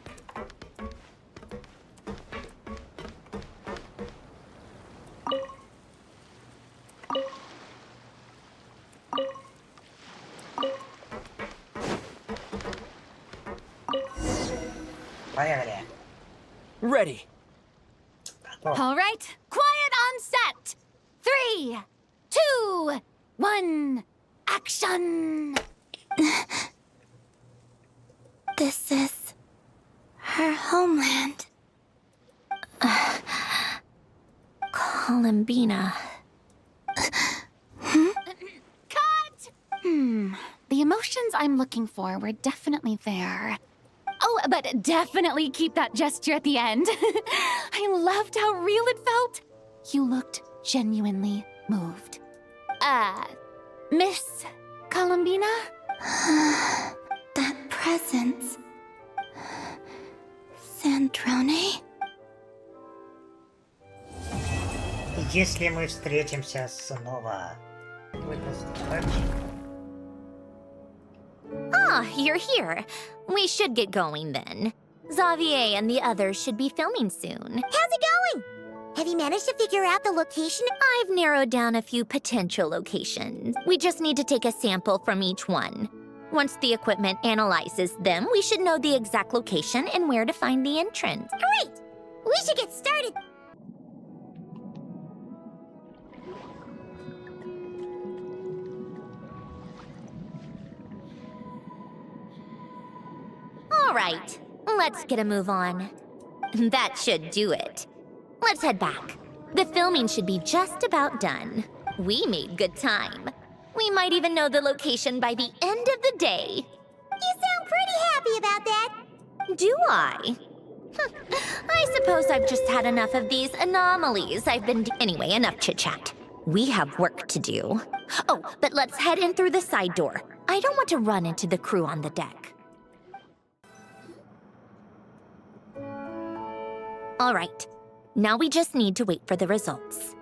Поехали. Ready. All right, quiet on set. 3, 2, 1, action. This is her homeland. Columbina. Cut! The emotions I'm looking for were definitely there. Oh, but definitely keep that gesture at the end. I loved how real it felt. You looked genuinely moved. Miss Columbina? That presence. Sandrone? Если мы встретимся снова. Ah, you're here. We should get going then. Xavier and the others should be filming soon. How's it going? Have you managed to figure out the location? I've narrowed down a few potential locations. We just need to take a sample from each one. Once the equipment analyzes them, we should know the exact location and where to find the entrance. Great! We should get started. All right, let's get a move on. That should do it. Let's head back. The filming should be just about done. We made good time. We might even know the location by the end of the day. You sound pretty happy about that. Do I? I suppose I've just had enough of these anomalies. Anyway, enough chit-chat. We have work to do. Oh, but let's head in through the side door. I don't want to run into the crew on the deck. All right, now we just need to wait for the results.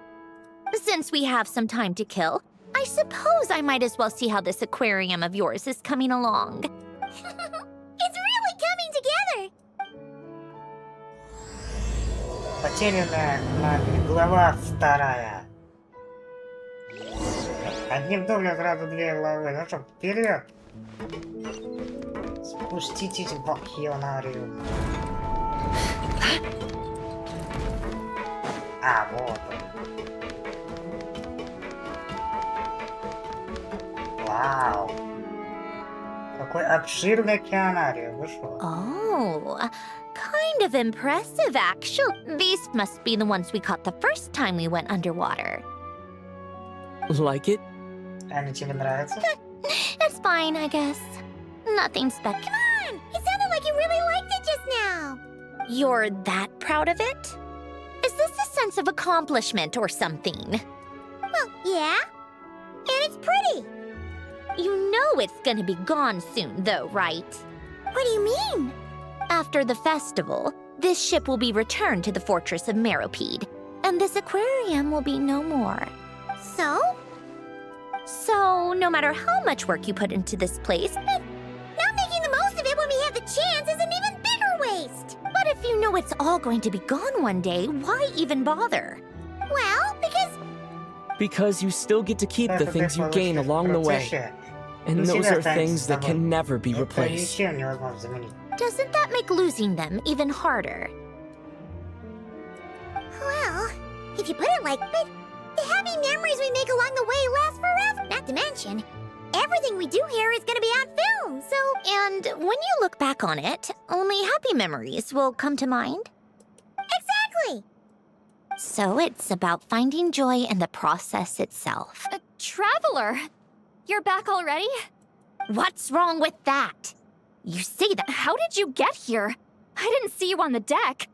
Since we have some time to kill, I suppose I might as well see how this aquarium of yours is coming along. It's really coming together! Потерянное, нами. Глава 2. Одним дублем сразу 2 главы. Ну что, вперед! Спуститесь в океанарию. А, вот он. Вау! Какой обширный океанарий, вы шо? Oh, kind of impressive, actually. These must be the ones we caught the first time we went underwater. Like it? Они тебе нравятся? It's fine, I guess. Nothing special. Come on! It sounded like you really liked it just now. You're that proud of it? Is this a sense of accomplishment or something? Well, yeah. And it's pretty. You know it's gonna be gone soon, though, right? What do you mean? After the festival, this ship will be returned to the fortress of Meropide, and this aquarium will be no more. So? So, no matter how much work you put into this place, not making the most of it when we have the chance isn't even If you know it's all going to be gone one day, why even bother? Well, Because you still get to keep the things you gain along the way. And those are things that can never be replaced. Doesn't that make losing them even harder? well, if you put it like that, the happy memories we make along the way last forever. Not to mention, everything we do here is gonna be on film, so... And when you look back on it, only happy memories will come to mind? Exactly! So it's about finding joy in the process itself. Traveler, you're back already? What's wrong with that? You say that. How did you get here? I didn't see you on the deck.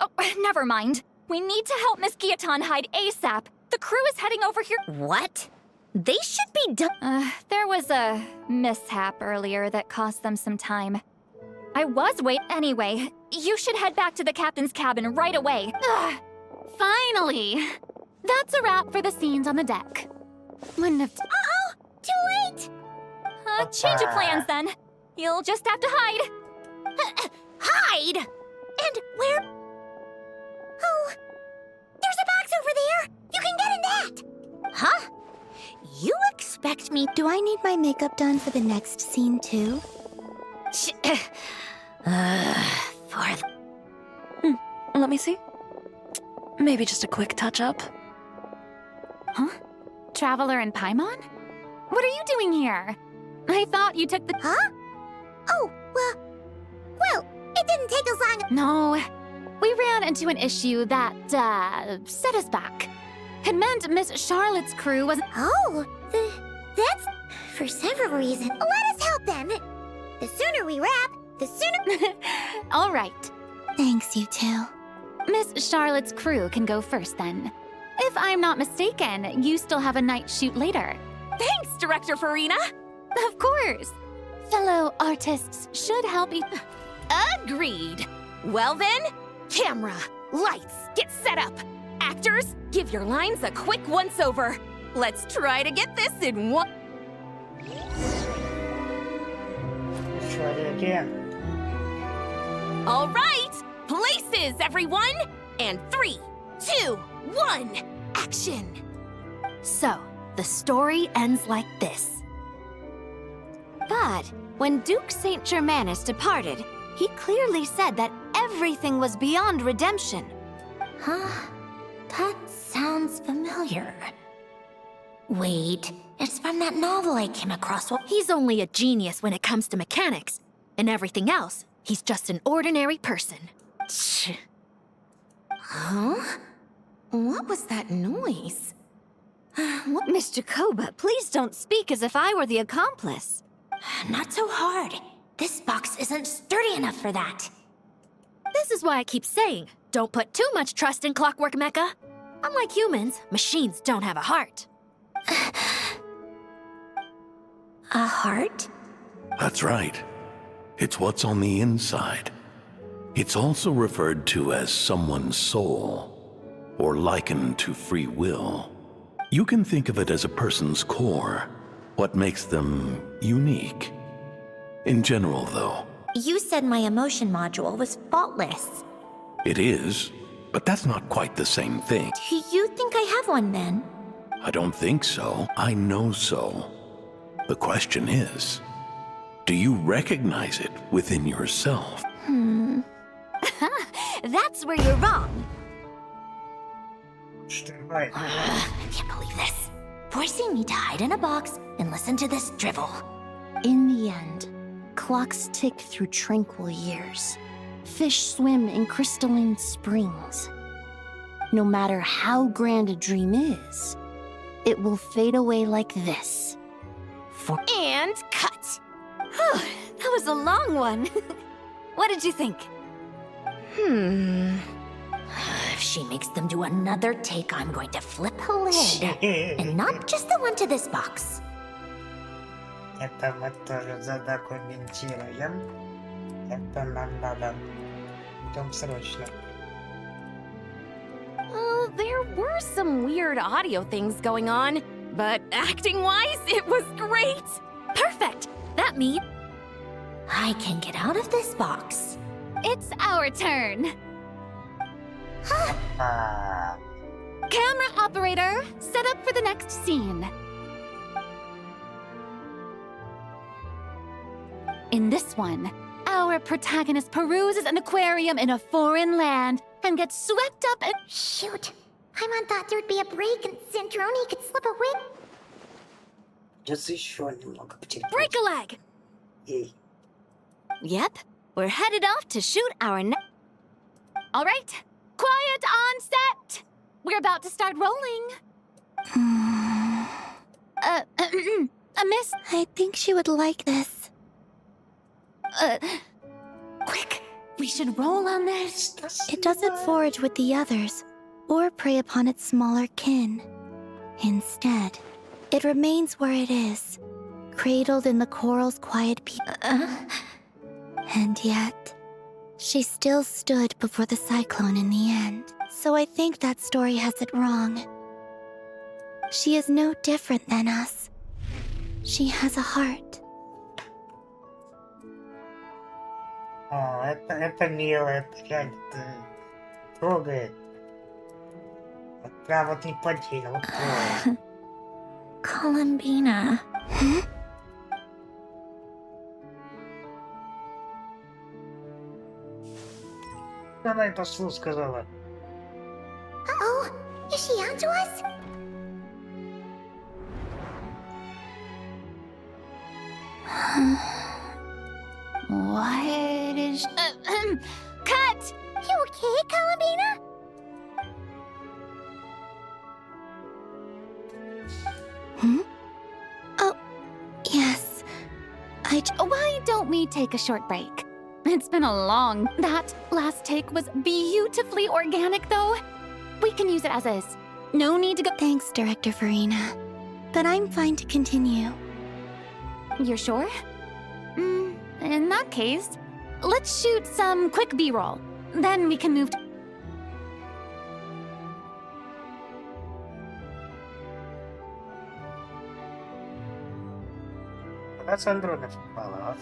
Oh, never mind. We need to help Miss Guillotin hide ASAP. The crew is heading over here. What? They should be done. There was a mishap earlier that cost them some time. Anyway, you should head back to the captain's cabin right away. Finally! That's a wrap for the scenes on the deck. Wouldn't have... Uh-oh! Too late! Change of plans then. You'll just have to hide. Hide! And where... Oh, there's a box over there! You can get in that! Huh? You expect me... Do I need my makeup done for the next scene too? Let me see. Maybe just a quick touch-up. Huh? Traveler and Paimon? What are you doing here? I thought you took the... Huh? Oh, well, it didn't take us long... No. We ran into an issue that, set us back. It meant Miss Charlotte's crew wasn't... Oh, that's... For several reasons. Let us help them! The sooner we wrap, the sooner... All right. Thanks, you two. Miss Charlotte's crew can go first then. If I'm not mistaken, you still have a night shoot later. Thanks, Director Farina. Of course. Fellow artists should help each... Agreed. Well then, camera, lights, get set up. Actors, give your lines a quick once-over. Let's try to get this in one... Let's try it again. All right, places, everyone! And 3, 2, 1, action! So, the story ends like this. But when Duke Saint Germanus departed, he clearly said that everything was beyond redemption. Huh? That sounds familiar. Wait, it's from that novel I came across. He's only a genius when it comes to mechanics. And everything else, he's just an ordinary person. Huh? What was that noise? What? Miss Jacoba, please don't speak as if I were the accomplice. Not so hard. This box isn't sturdy enough for that. This is why I keep saying, don't put too much trust in Clockwork Mecha. Unlike humans, machines don't have a heart. A heart? That's right. It's what's on the inside. It's also referred to as someone's soul, or likened to free will. You can think of it as a person's core, what makes them unique. In general, though. You said my emotion module was faultless. It is, but that's not quite the same thing. Do you think I have one then? I don't think so. I know so. The question is, do you recognize it within yourself? That's where you're wrong. Right. I can't believe this. Forcing me to hide in a box and listen to this drivel. In the end, clocks tick through tranquil years. Fish swim in crystalline springs. No matter how grand a dream is, it will fade away like this. And cut! That was a long one. What did you think? If she makes them do another take, I'm going to flip her lid. And not just the one to this box. Это мы тоже задокументируем. Это нам надо. Идем срочно. There were some weird audio things going on, but acting-wise, it was great. Perfect. That means I can get out of this box. it's our turn. Ah, Camera operator, set up for the next scene. In this one, our protagonist peruses an aquarium in a foreign land and gets swept up and— Shoot. Paimon thought there'd be a break and Centroni could slip away. сейчас еще немного потерпеть. break a leg! Ей. Yep, we're headed off to shoot our All right, quiet on set! We're about to start rolling. Miss, I think she would like this. quick, we should roll on this. It doesn't forage with the others, or prey upon its smaller kin. Instead, it remains where it is, cradled in the coral's quiet peace. And yet, she still stood before the cyclone in the end. So I think that story has it wrong. She is no different than us. She has a heart. О, это мило, это реально трогает. Вот прям вот не поделил, вот трогает. Columbina. Она это вслух сказала. Uh-oh, is she onto us? What is... cut! You okay, Columbina? Oh, yes. Why don't we take a short break? It's been a long... That last take was beautifully organic, though. We can use it as is. No need to go... Thanks, Director Farina. But I'm fine to continue. You're sure? In that case, let's shoot some quick B-roll. Then we can move to... Она с андронов попала,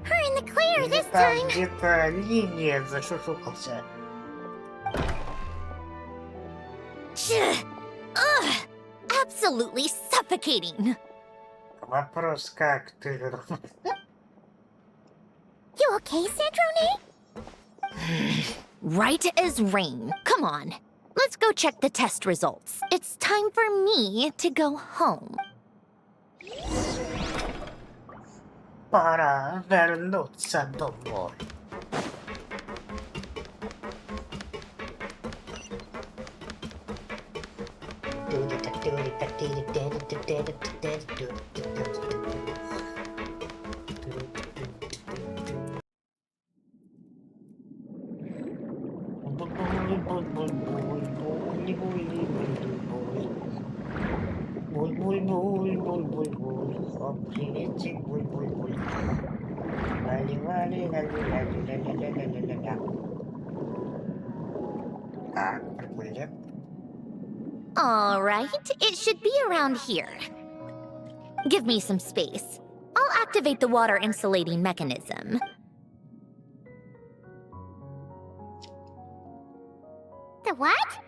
We're in the clear this там time. где-то линия зашушукался. Ugh! Absolutely suffocating. Вопрос, как ты... You okay, Centroni? Right as rain. Come on. Let's go check the test results. It's time for me to go home. Пора вернуться домой. Приветик, буль-буль-буль. Вали-вали, ля-ля-ля-ля-ля-ля-ля-ля-ля. Так, проплыли. All right, it should be around here. Give me some space. I'll activate the water insulating mechanism. The what?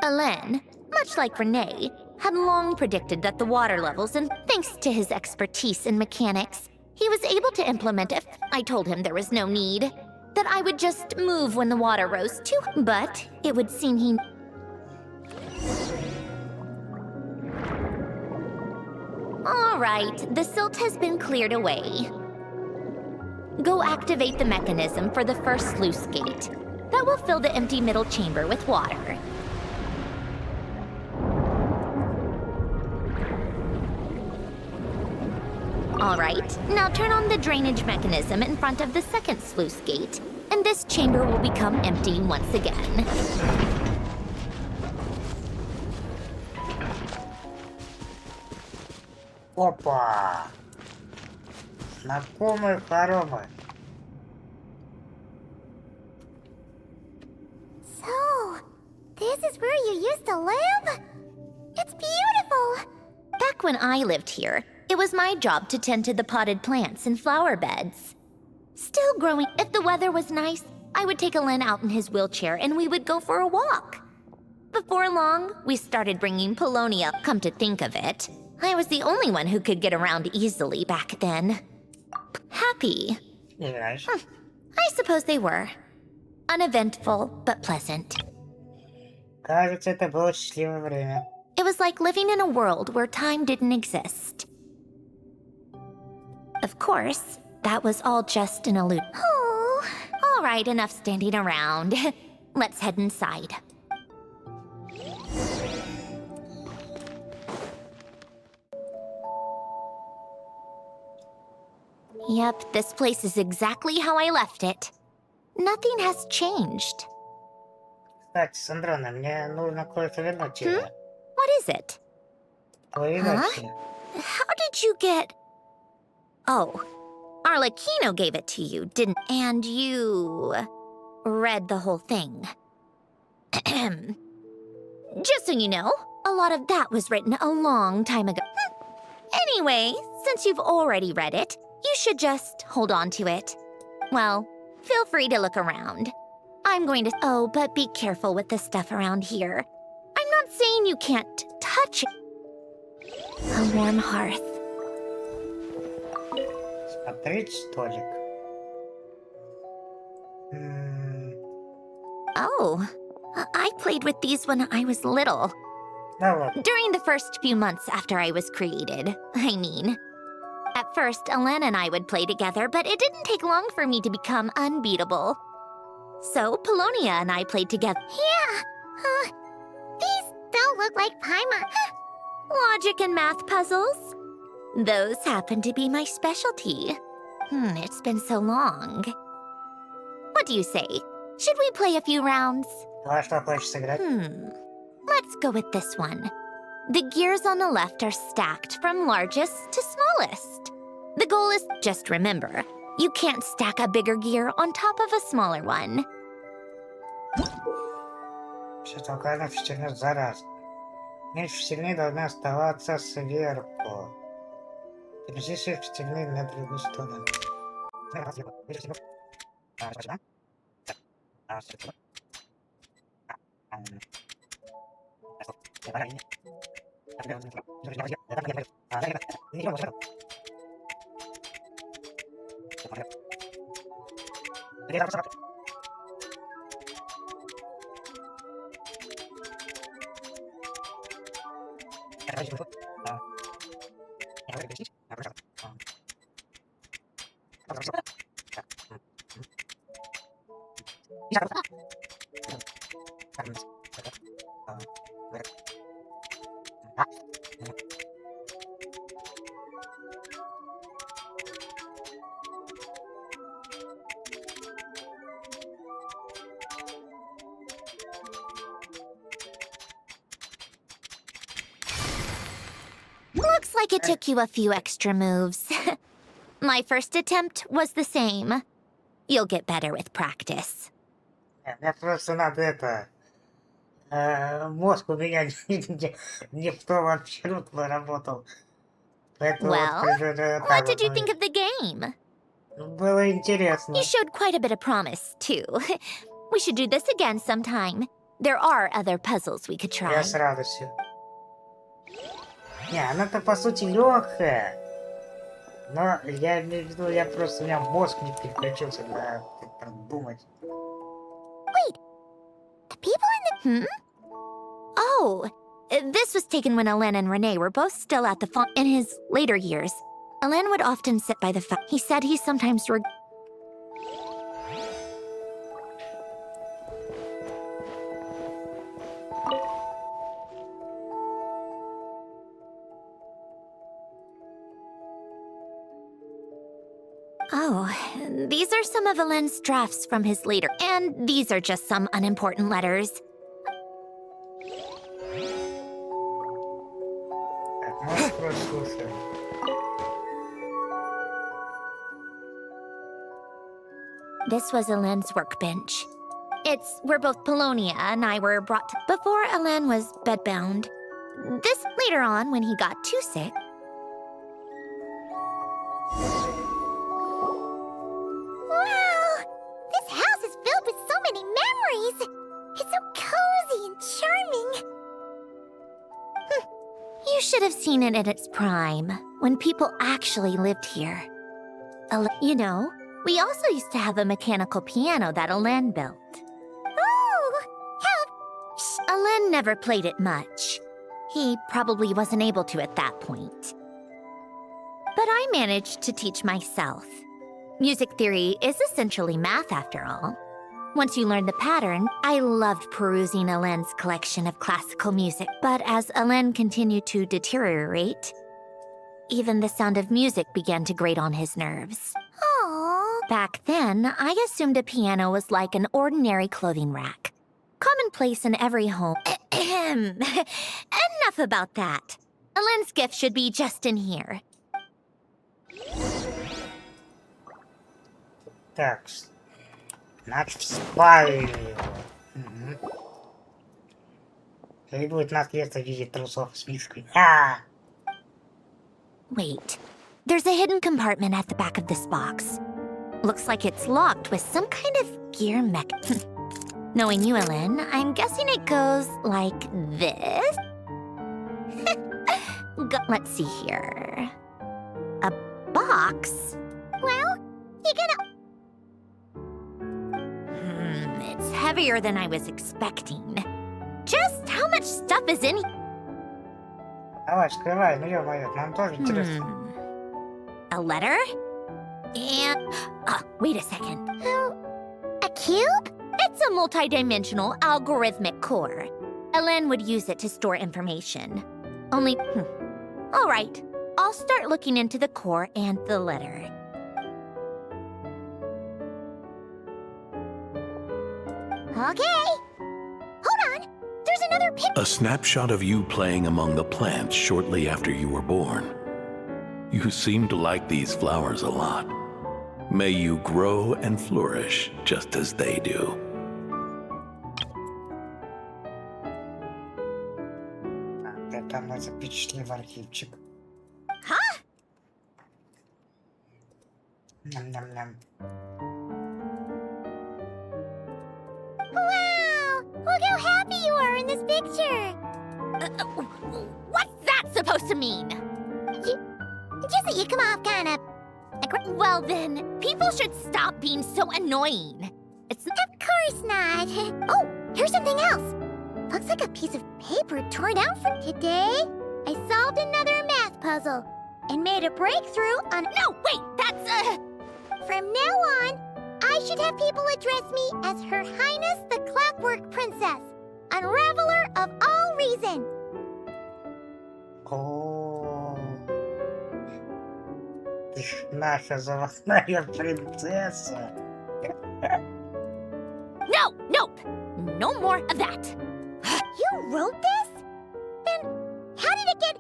Alen, much like Renee, had long predicted that the water levels, and thanks to his expertise in mechanics, he was able to implement it. I told him there was no need, that I would just move when the water rose too, but it would seem he... All right, the silt has been cleared away. Go activate the mechanism for the first sluice gate. That will fill the empty middle chamber with water. All right, now turn on the drainage mechanism in front of the second sluice gate, and this chamber will become empty once again. Опа! Знакомые хоромы. So, this is where you used to live? It's beautiful! Back when I lived here, it was my job to tend to the potted plants and flower beds. still growing. If the weather was nice, I would take Alen out in his wheelchair and we would go for a walk. Before long, we started bringing Polonia. Come to think of it, I was the only one who could get around easily back then. Happy. Yes. I suppose they were. Uneventful, but pleasant. Кажется, это было счастливое время. It was like living in a world where time didn't exist. Of course, that was all just an illusion. Oh, all right, enough standing around. Let's head inside. Yep, this place is exactly how I left it. Nothing has changed. Кстати, Сандрона, мне нужно кое-что вернуть тебе. What is it? Твои вещи. How did you get... Oh, Arlecchino gave it to you, didn't... And you... read the whole thing. Just so you know, a lot of that was written a long time ago. Anyway, since you've already read it, you should just hold on to it. Well, feel free to look around. I'm going to... Oh, but be careful with the stuff around here. I'm not saying you can't touch it. A warm hearth. Смотреть столик. Oh, I played with these when I was little. During the first few months after I was created, I mean. At first, Alen and I would play together, but it didn't take long for me to become unbeatable. So, Polonia and I played together. Yeah, these don't look like Paimon. Logic and math puzzles. Those happen to be my specialty. It's been so long. What do you say? Should we play a few rounds? Let's go with this one. The gears on the left are stacked from largest to smallest. The goal is, just remember, you can't stack a bigger gear on top of a smaller one. Все только одна вчетверных за раз. Меньше сильнее должны оставаться сверху. Перенеси вчетверные на другую сторону. Looks like it took you a few extra moves. My first attempt was the same. You'll get better with practice. Мне просто надо это... мозг у меня не в том абсолютно работал. Поэтому Well, what did you think of the game? Было интересно. You showed quite a bit of promise, too. We should do this again sometime. There are other puzzles we could try. Я с радостью. Не, она-то по сути легкая. Но я имею в виду, у меня мозг не переключился на продумать. Wait, the people in the... Oh, this was taken when Alen and Renee were both still at the font. In his later years, Alen would often sit by the fountain. He said he sometimes Oh, these are some of Alen's drafts from his later, and these are just some unimportant letters. This was Alen's workbench. It's where both Polonia and I were brought to before Alen was bedbound. This later on when he got too sick. You should have seen it at its prime, when people actually lived here. You know, we also used to have a mechanical piano that Alen built. Oh, help! Alen never played it much. He probably wasn't able to at that point. But I managed to teach myself. Music theory is essentially math after all. Once you learn the pattern, I loved perusing Alen's collection of classical music. But as Alen continued to deteriorate, even the sound of music began to grate on his nerves. Aww. Back then, I assumed a piano was like an ordinary clothing rack. Commonplace in every home. Enough about that. Alen's gift should be just in here. Текст. Значит, спалили его. Угу. И будет нас где-то видеть трусов с мишкой. Wait. There's a hidden compartment at the back of this box. Looks like it's locked with some kind of gear Knowing you, Alen, I'm guessing it goes like this. Let's see here. A box? Well, you gonna... It's heavier than I was expecting. Just how much stuff is in here? Давай, скрывай, ну ё-моё, нам тоже интересно. A letter? And... wait a second. A cube? It's a multi-dimensional algorithmic core. Alen would use it to store information. Only... All right, I'll start looking into the core and the letter. Okay. Hold on. There's another picture. A snapshot of you playing among the plants shortly after you were born. You seem to like these flowers a lot. May you grow and flourish just as they do. Это мы запечатли в архивчик. Huh? Ням-ням-ням. Wow! Look how happy you are in this picture! What's that supposed to mean? Just that you come off kind of... Well then, people should stop being so annoying. It's... Of course not. Oh, here's something else. Looks like a piece of paper torn out from today. I solved another math puzzle and made a breakthrough on... No, wait, that's From now on, I should have people address me as Her Highness the Clockwork Princess, Unraveler of all reason. О, ты ж наша заводная принцесса. No, nope, no more of that. You wrote this? Then how did it get...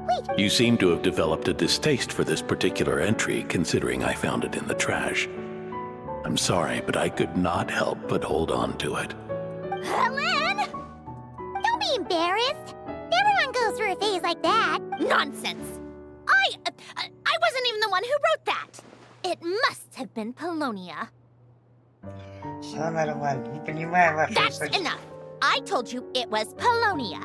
Wait. You seem to have developed a distaste for this particular entry, considering I found it in the trash. I'm sorry, but I could not help but hold on to it. Alen! Don't be embarrassed. Everyone goes through a phase like that. Nonsense. I wasn't even the one who wrote that. It must have been Polonia. Все нормально, не понимаю вашу... That's enough. I told you it was Polonia.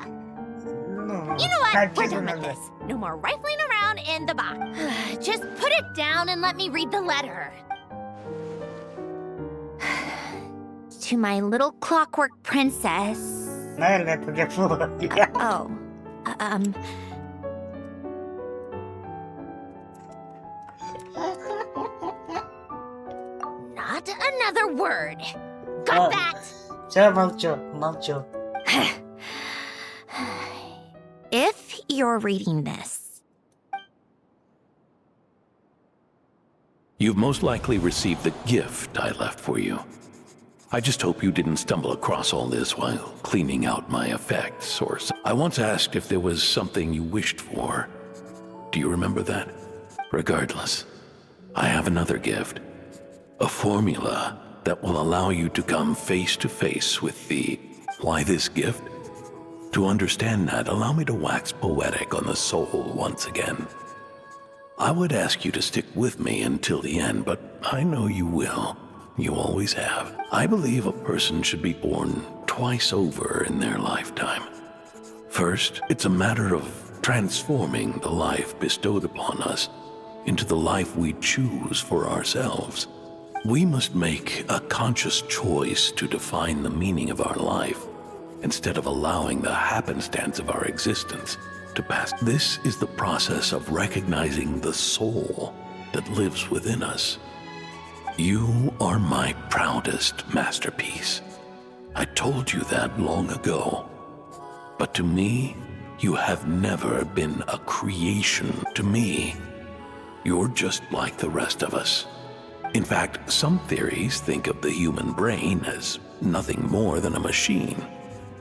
Ну, You know what? We're done with this. No more rifling around in the box. Just put it down and let me read the letter. To my little clockwork princess. Наверное, это для флора. Oh. Not another word. Got that? Все, молчу, молчу. If you're reading this, You've most likely received the gift I left for you. I just hope you didn't stumble across all this while cleaning out my effects, or... I once asked if there was something you wished for. Do you remember that? Regardless, I have another gift. A formula that will allow you to come face to face with the... Why this gift? To understand that, allow me to wax poetic on the soul once again. I would ask you to stick with me until the end, but I know you will. You always have. I believe a person should be born twice over in their lifetime. First, it's a matter of transforming the life bestowed upon us into the life we choose for ourselves. We must make a conscious choice to define the meaning of our life instead of allowing the happenstance of our existence to pass. This is the process of recognizing the soul that lives within us. You are my proudest masterpiece. I told you that long ago. But to me, you have never been a creation. To me, you're just like the rest of us. In fact, some theories think of the human brain as nothing more than a machine,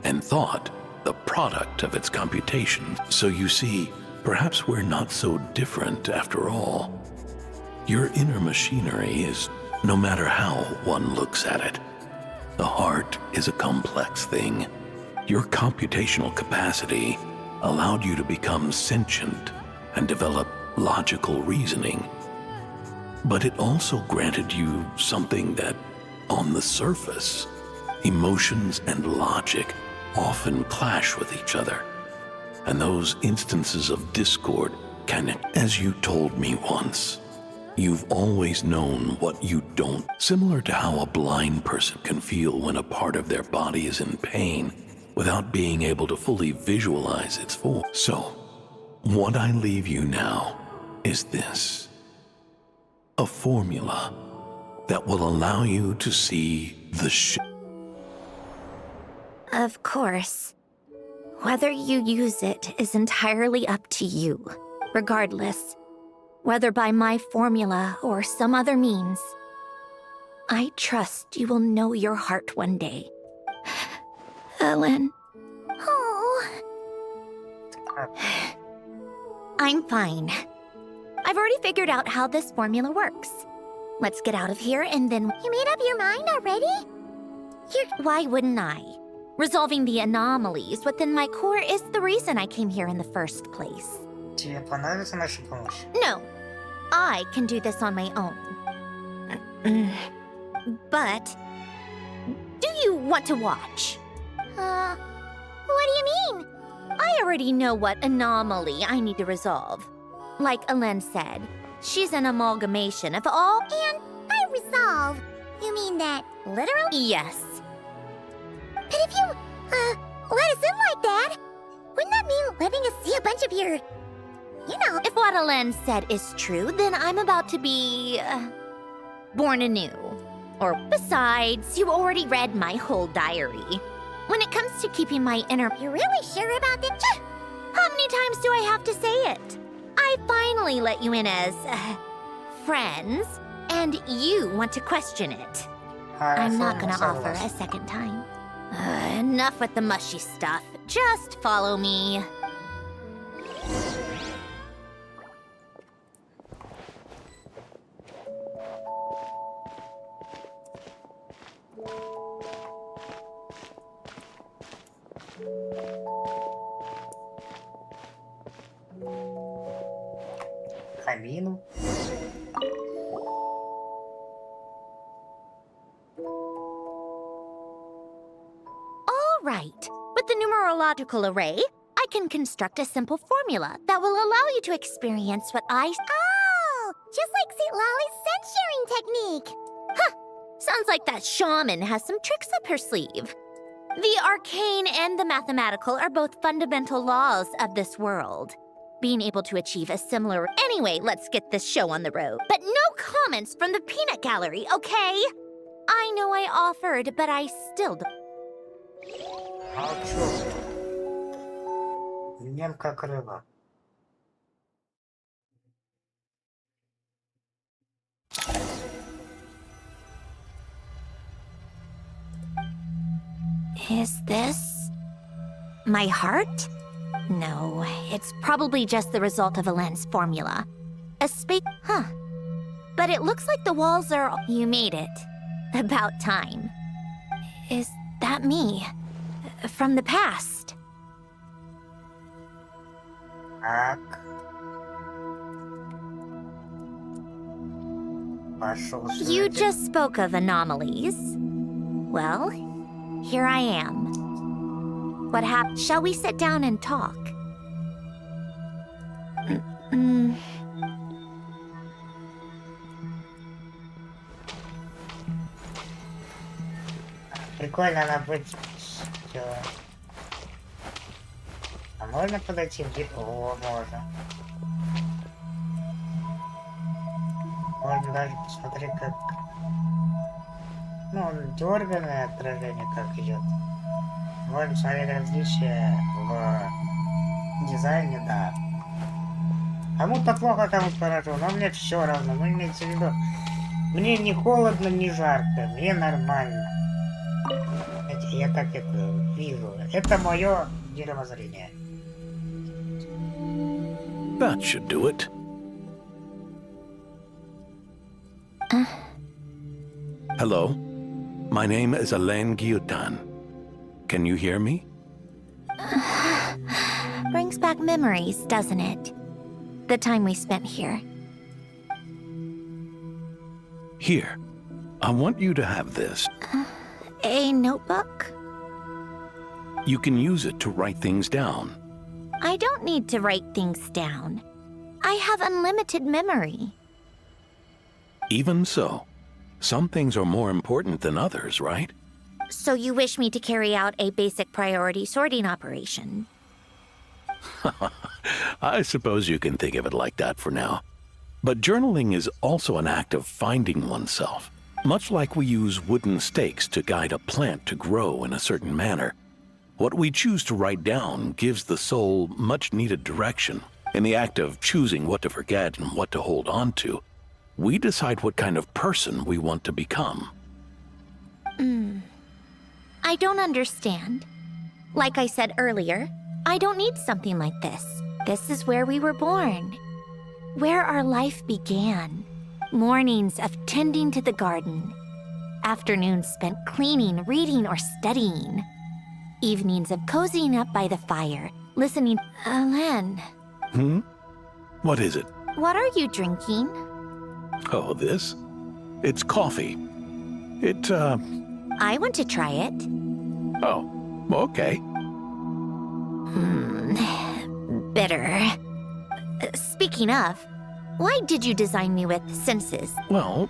and thought the product of its computations. So you see, perhaps we're not so different after all. Your inner machinery is, no matter how one looks at it, the heart is a complex thing. Your computational capacity allowed you to become sentient and develop logical reasoning. But it also granted you something that, on the surface, emotions and logic often clash with each other. And those instances of discord can, as you told me once, you've always known what you don't. Similar to how a blind person can feel when a part of their body is in pain without being able to fully visualize its form. So, what I leave you now is this. A formula that will allow you to see the Of course. Whether you use it is entirely up to you. Regardless, whether by my formula or some other means, I trust you will know your heart one day. Ellen. Oh. I'm fine. I've already figured out how this formula works. Let's get out of here and then... You made up your mind already? Why wouldn't I? Resolving the anomalies within my core is the reason I came here in the first place. Тебе понадобится наша помощь? No, I can do this on my own. But, do you want to watch? What do you mean? I already know what anomaly I need to resolve. Like Ellen said, she's an amalgamation of all... And by resolve, you mean that literally? Yes. But if you, let us in like that, wouldn't that mean letting us see a bunch of your... You know... If what Ellen said is true, then I'm about to be... born anew. Or besides, you already read my whole diary. When it comes to keeping my inner... You're really sure about this? How many times do I have to say it? I finally let you in as... friends, and you want to question it. I'm not gonna offer a second time. Enough with the mushy stuff. Just follow me. Камину. All right. With the numerological array, I can construct a simple formula that will allow you to experience what I... Oh! Just like St. Lolly's scent-sharing technique! Huh! Sounds like that shaman has some tricks up her sleeve. The arcane and the mathematical are both fundamental laws of this world. Being able to achieve a similar... Anyway, let's get this show on the road. But no comments from the peanut gallery, okay? I know I offered, but I still don't... Молчу. Нем как рыба. Is this... my heart? No, it's probably just the result of Ellen's formula. A space... Huh. But it looks like the walls are... You made it. About time. Is that me? From the past? Так. Пошел You just spoke of anomalies. Well, here I am. What happened? Shall we sit down and talk? Прикольно она быть. А можно подойти где? О, можно. Можно даже посмотреть, как... Ну, дерганное отражение как идет. Можно смотреть различия в дизайне, да. Кому-то плохо, кому-то хорошо, но мне все равно. Ну, имеется в виду, мне не холодно, не жарко, мне нормально. Знаете, я так это вижу. Это мое мировоззрение. That should do it. Hello, my name is Alain Guillotin. Can you hear me? Brings back memories, doesn't it? The time we spent here. Here, I want you to have this. A notebook? You can use it to write things down. I don't need to write things down. I have unlimited memory. Even so, some things are more important than others, right? So you wish me to carry out a basic priority sorting operation? I suppose you can think of it like that for now. But journaling is also an act of finding oneself. Much like we use wooden stakes to guide a plant to grow in a certain manner, what we choose to write down gives the soul much-needed direction. In the act of choosing what to forget and what to hold on to, we decide what kind of person we want to become. I don't understand. Like I said earlier, I don't need something like this. This is where we were born. Where our life began. Mornings of tending to the garden. Afternoons spent cleaning, reading, or studying. Evenings of cozying up by the fire, listening. Alain. What is it? What are you drinking? Oh, this? It's coffee. I want to try it. Oh, okay. Bitter. Speaking of, why did you design me with senses? Well,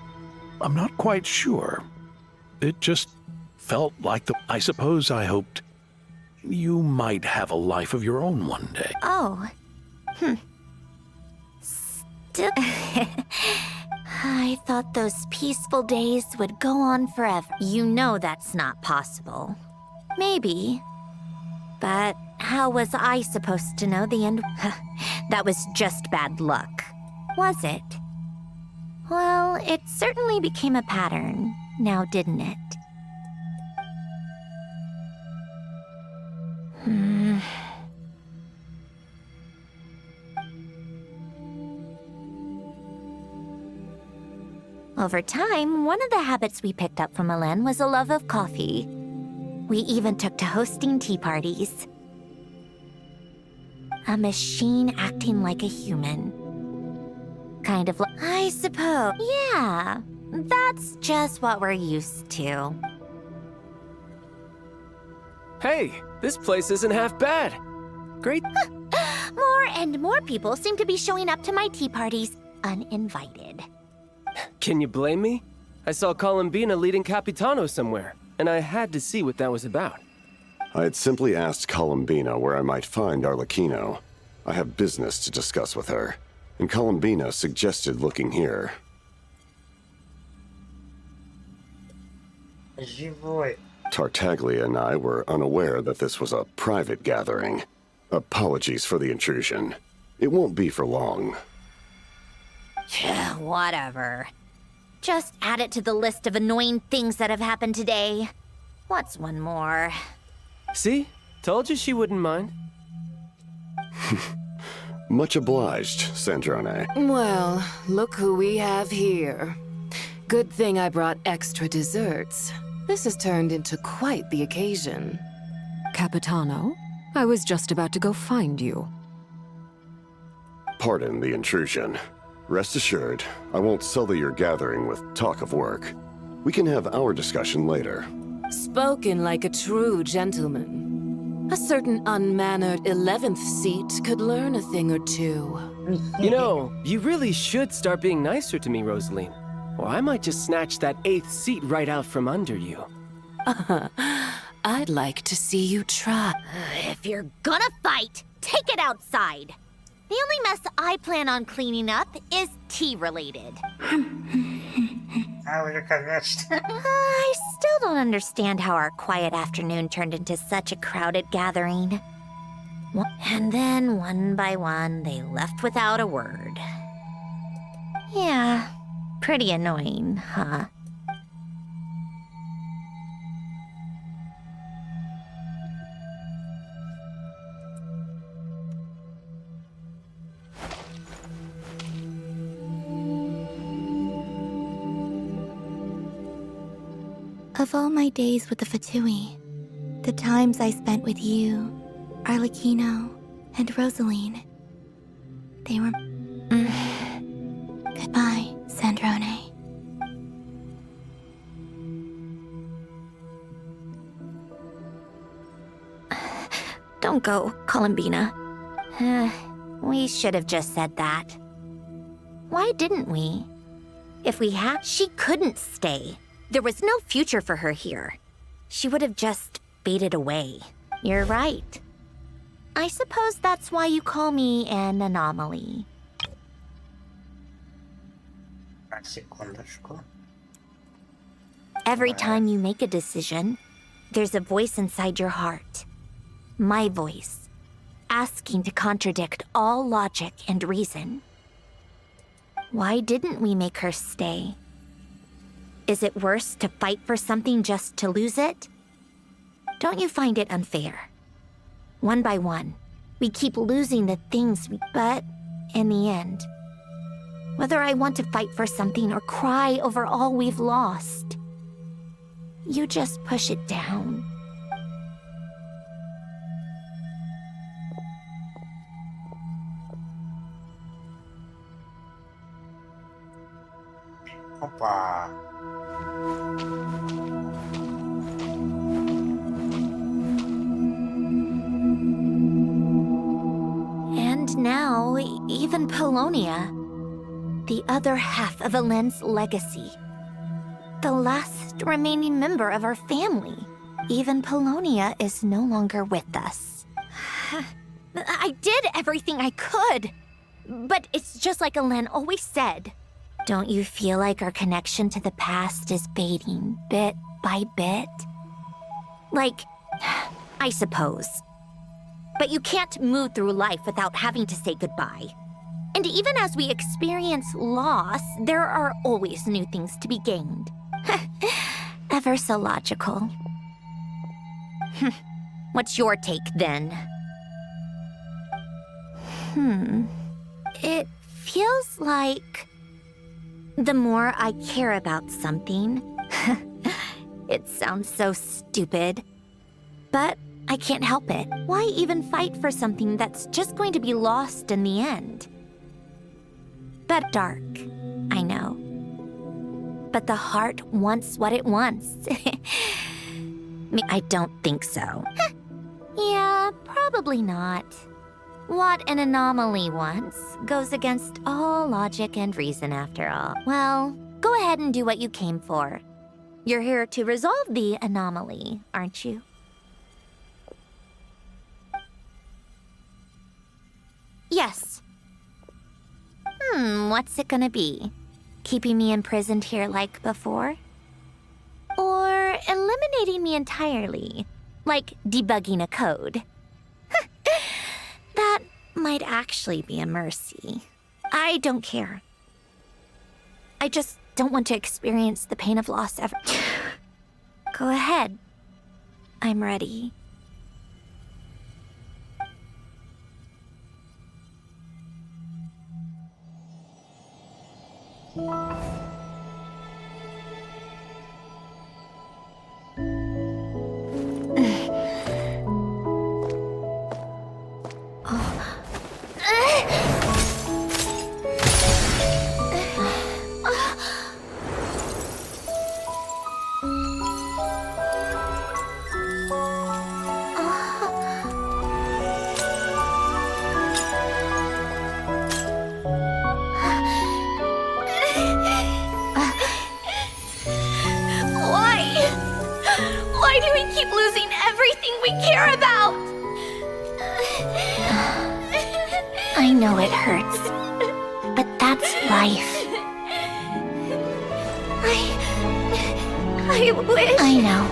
I'm not quite sure. It just felt like I suppose I hoped you might have a life of your own one day. Oh. Still... I thought those peaceful days would go on forever. You know that's not possible. Maybe. But how was I supposed to know the end? That was just bad luck. Was it? Well, it certainly became a pattern, now didn't it? Over time, one of the habits we picked up from Alain was a love of coffee. We even took to hosting tea parties. A machine acting like a human. Kind of like... I suppose. Yeah, that's just what we're used to. Hey, this place isn't half bad. Great. More and more people seem to be showing up to my tea parties uninvited. Can you blame me? I saw Columbina leading Capitano somewhere, and I had to see what that was about. I had simply asked Columbina where I might find Arlecchino. I have business to discuss with her, and Columbina suggested looking here. Живой. Tartaglia and I were unaware that this was a private gathering. Apologies for the intrusion. It won't be for long. Whatever. Just add it to the list of annoying things that have happened today. What's one more? See? Told you she wouldn't mind. Much obliged, Sandrone. Well, look who we have here. Good thing I brought extra desserts. This has turned into quite the occasion. Capitano, I was just about to go find you. Pardon the intrusion. Rest assured, I won't sully your gathering with talk of work. We can have our discussion later. Spoken like a true gentleman. A certain unmannered 11th seat could learn a thing or two. You know, you really should start being nicer to me, Rosaline. Or I might just snatch that 8th seat right out from under you. I'd like to see you try. If you're gonna fight, take it outside. The only mess I plan on cleaning up is tea-related. I still don't understand how our quiet afternoon turned into such a crowded gathering. And then, one by one, they left without a word. Yeah, pretty annoying, huh? Of all my days with the Fatui, the times I spent with you, Arlecchino, and Rosaline, they were... Goodbye, Sandrone. Don't go, Columbina. We should have just said that. Why didn't we? If we had, she couldn't stay. There was no future for her here. She would have just faded away. You're right. I suppose that's why you call me an anomaly. Every time you make a decision, there's a voice inside your heart. My voice, asking to contradict all logic and reason. Why didn't we make her stay? Is it worse to fight for something just to lose it? Don't you find it unfair? One by one, we keep losing the things but in the end, whether I want to fight for something or cry over all we've lost, you just push it down. Opa. And now, even Polonia, the other half of Elend's legacy, the last remaining member of our family, even Polonia is no longer with us. I did everything I could, but it's just like Elend always said. Don't you feel like our connection to the past is fading bit by bit? Like, I suppose. But you can't move through life without having to say goodbye. And even as we experience loss, there are always new things to be gained. Ever so logical. What's your take, then? It feels like... the more I care about something... It sounds so stupid. But I can't help it. Why even fight for something that's just going to be lost in the end? But dark, I know. But the heart wants what it wants. I don't think so. Yeah, probably not. What an anomaly wants goes against all logic and reason after all. Well, go ahead and do what you came for. You're here to resolve the anomaly, aren't you? Yes. What's it gonna be? Keeping me imprisoned here like before? Or eliminating me entirely, like debugging a code? That might actually be a mercy. I don't care. I just don't want to experience the pain of loss ever. Go ahead. I'm ready. I know it hurts, but that's life. I wish... I know.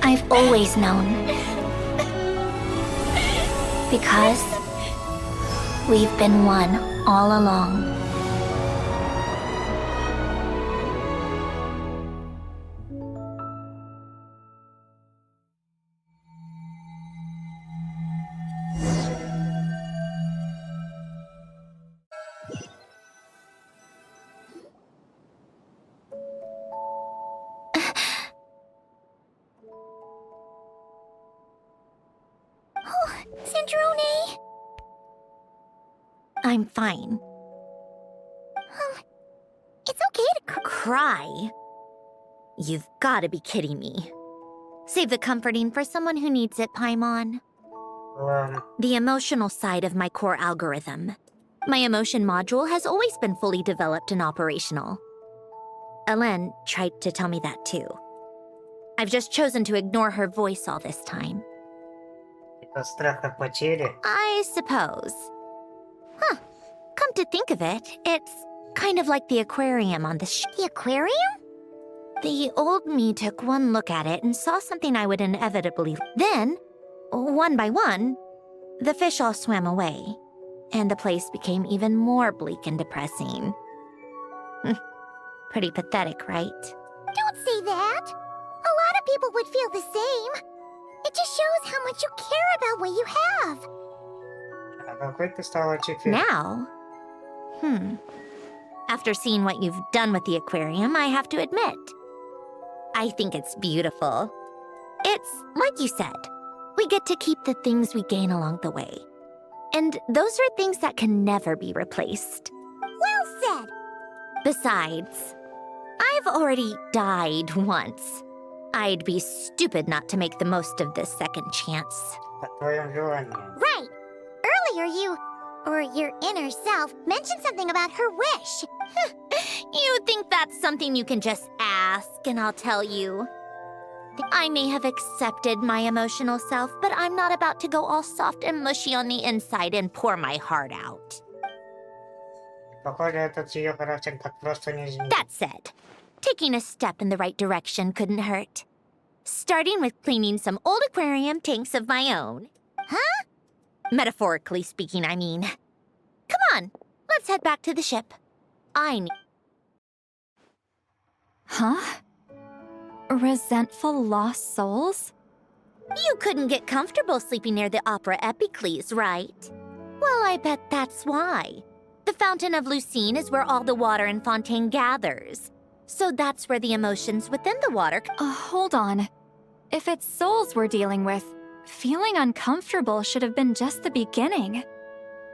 I've always known. Because we've been one all along. Sandrone! I'm fine. It's okay to cry. You've got to be kidding me. Save the comforting for someone who needs it, Paimon. The emotional side of my core algorithm. My emotion module has always been fully developed and operational. Ellen tried to tell me that too. I've just chosen to ignore her voice all this time. I suppose. Huh. Come to think of it, it's kind of like the aquarium on the The aquarium? The old me took one look at it and saw something I would inevitably... Then, one by one, the fish all swam away, and the place became even more bleak and depressing. Pretty pathetic, right? Don't say that! A lot of people would feel the same. It just shows how much you care about what you have. Now? After seeing what you've done with the aquarium, I have to admit, I think it's beautiful. It's like you said, we get to keep the things we gain along the way. And those are things that can never be replaced. Well said! Besides, I've already died once. I'd be stupid not to make the most of this second chance. Right! Earlier you, or your inner self, mentioned something about her wish. You think that's something you can just ask and I'll tell you? I may have accepted my emotional self, but I'm not about to go all soft and mushy on the inside and pour my heart out. That said, taking a step in the right direction couldn't hurt. Starting with cleaning some old aquarium tanks of my own. Huh? Metaphorically speaking, I mean. Come on, let's head back to the ship. I need... Huh? Resentful lost souls? You couldn't get comfortable sleeping near the Opera Epicles, right? Well, I bet that's why. The Fountain of Lucine is where all the water in Fontaine gathers. So that's where the emotions within the water... Hold on. If it's souls we're dealing with, feeling uncomfortable should have been just the beginning.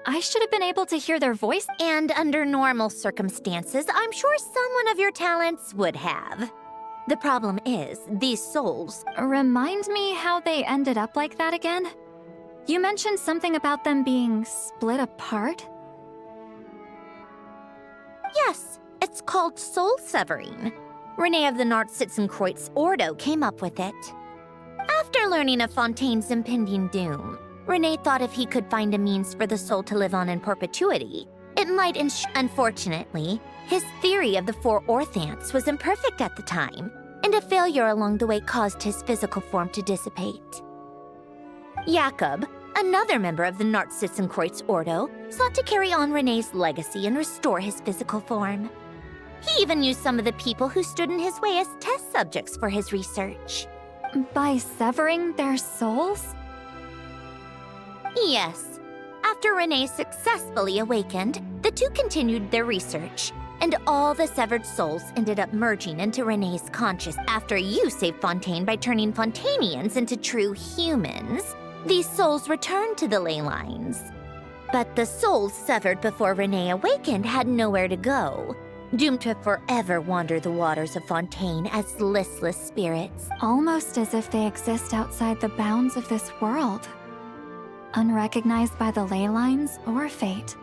I should have been able to hear their voice. And under normal circumstances, I'm sure someone of your talents would have. The problem is, these souls... Remind me how they ended up like that again? You mentioned something about them being split apart? Yes, it's called soul severing. Renee of the Nartsitzenkreuz Ordo came up with it. After learning of Fontaine's impending doom, Renee thought if he could find a means for the soul to live on in perpetuity, it might unfortunately, his theory of the four Orthants was imperfect at the time, and a failure along the way caused his physical form to dissipate. Jakob, another member of the Nartsitzenkreuz Ordo, sought to carry on Renee's legacy and restore his physical form. He even used some of the people who stood in his way as test subjects for his research. By severing their souls? Yes. After Renee successfully awakened, the two continued their research, and all the severed souls ended up merging into Renee's conscious after you saved Fontaine by turning Fontainians into true humans. These souls returned to the ley lines. But the souls severed before Renee awakened had nowhere to go, doomed to forever wander the waters of Fontaine as listless spirits. Almost as if they exist outside the bounds of this world. Unrecognized by the ley lines or fate.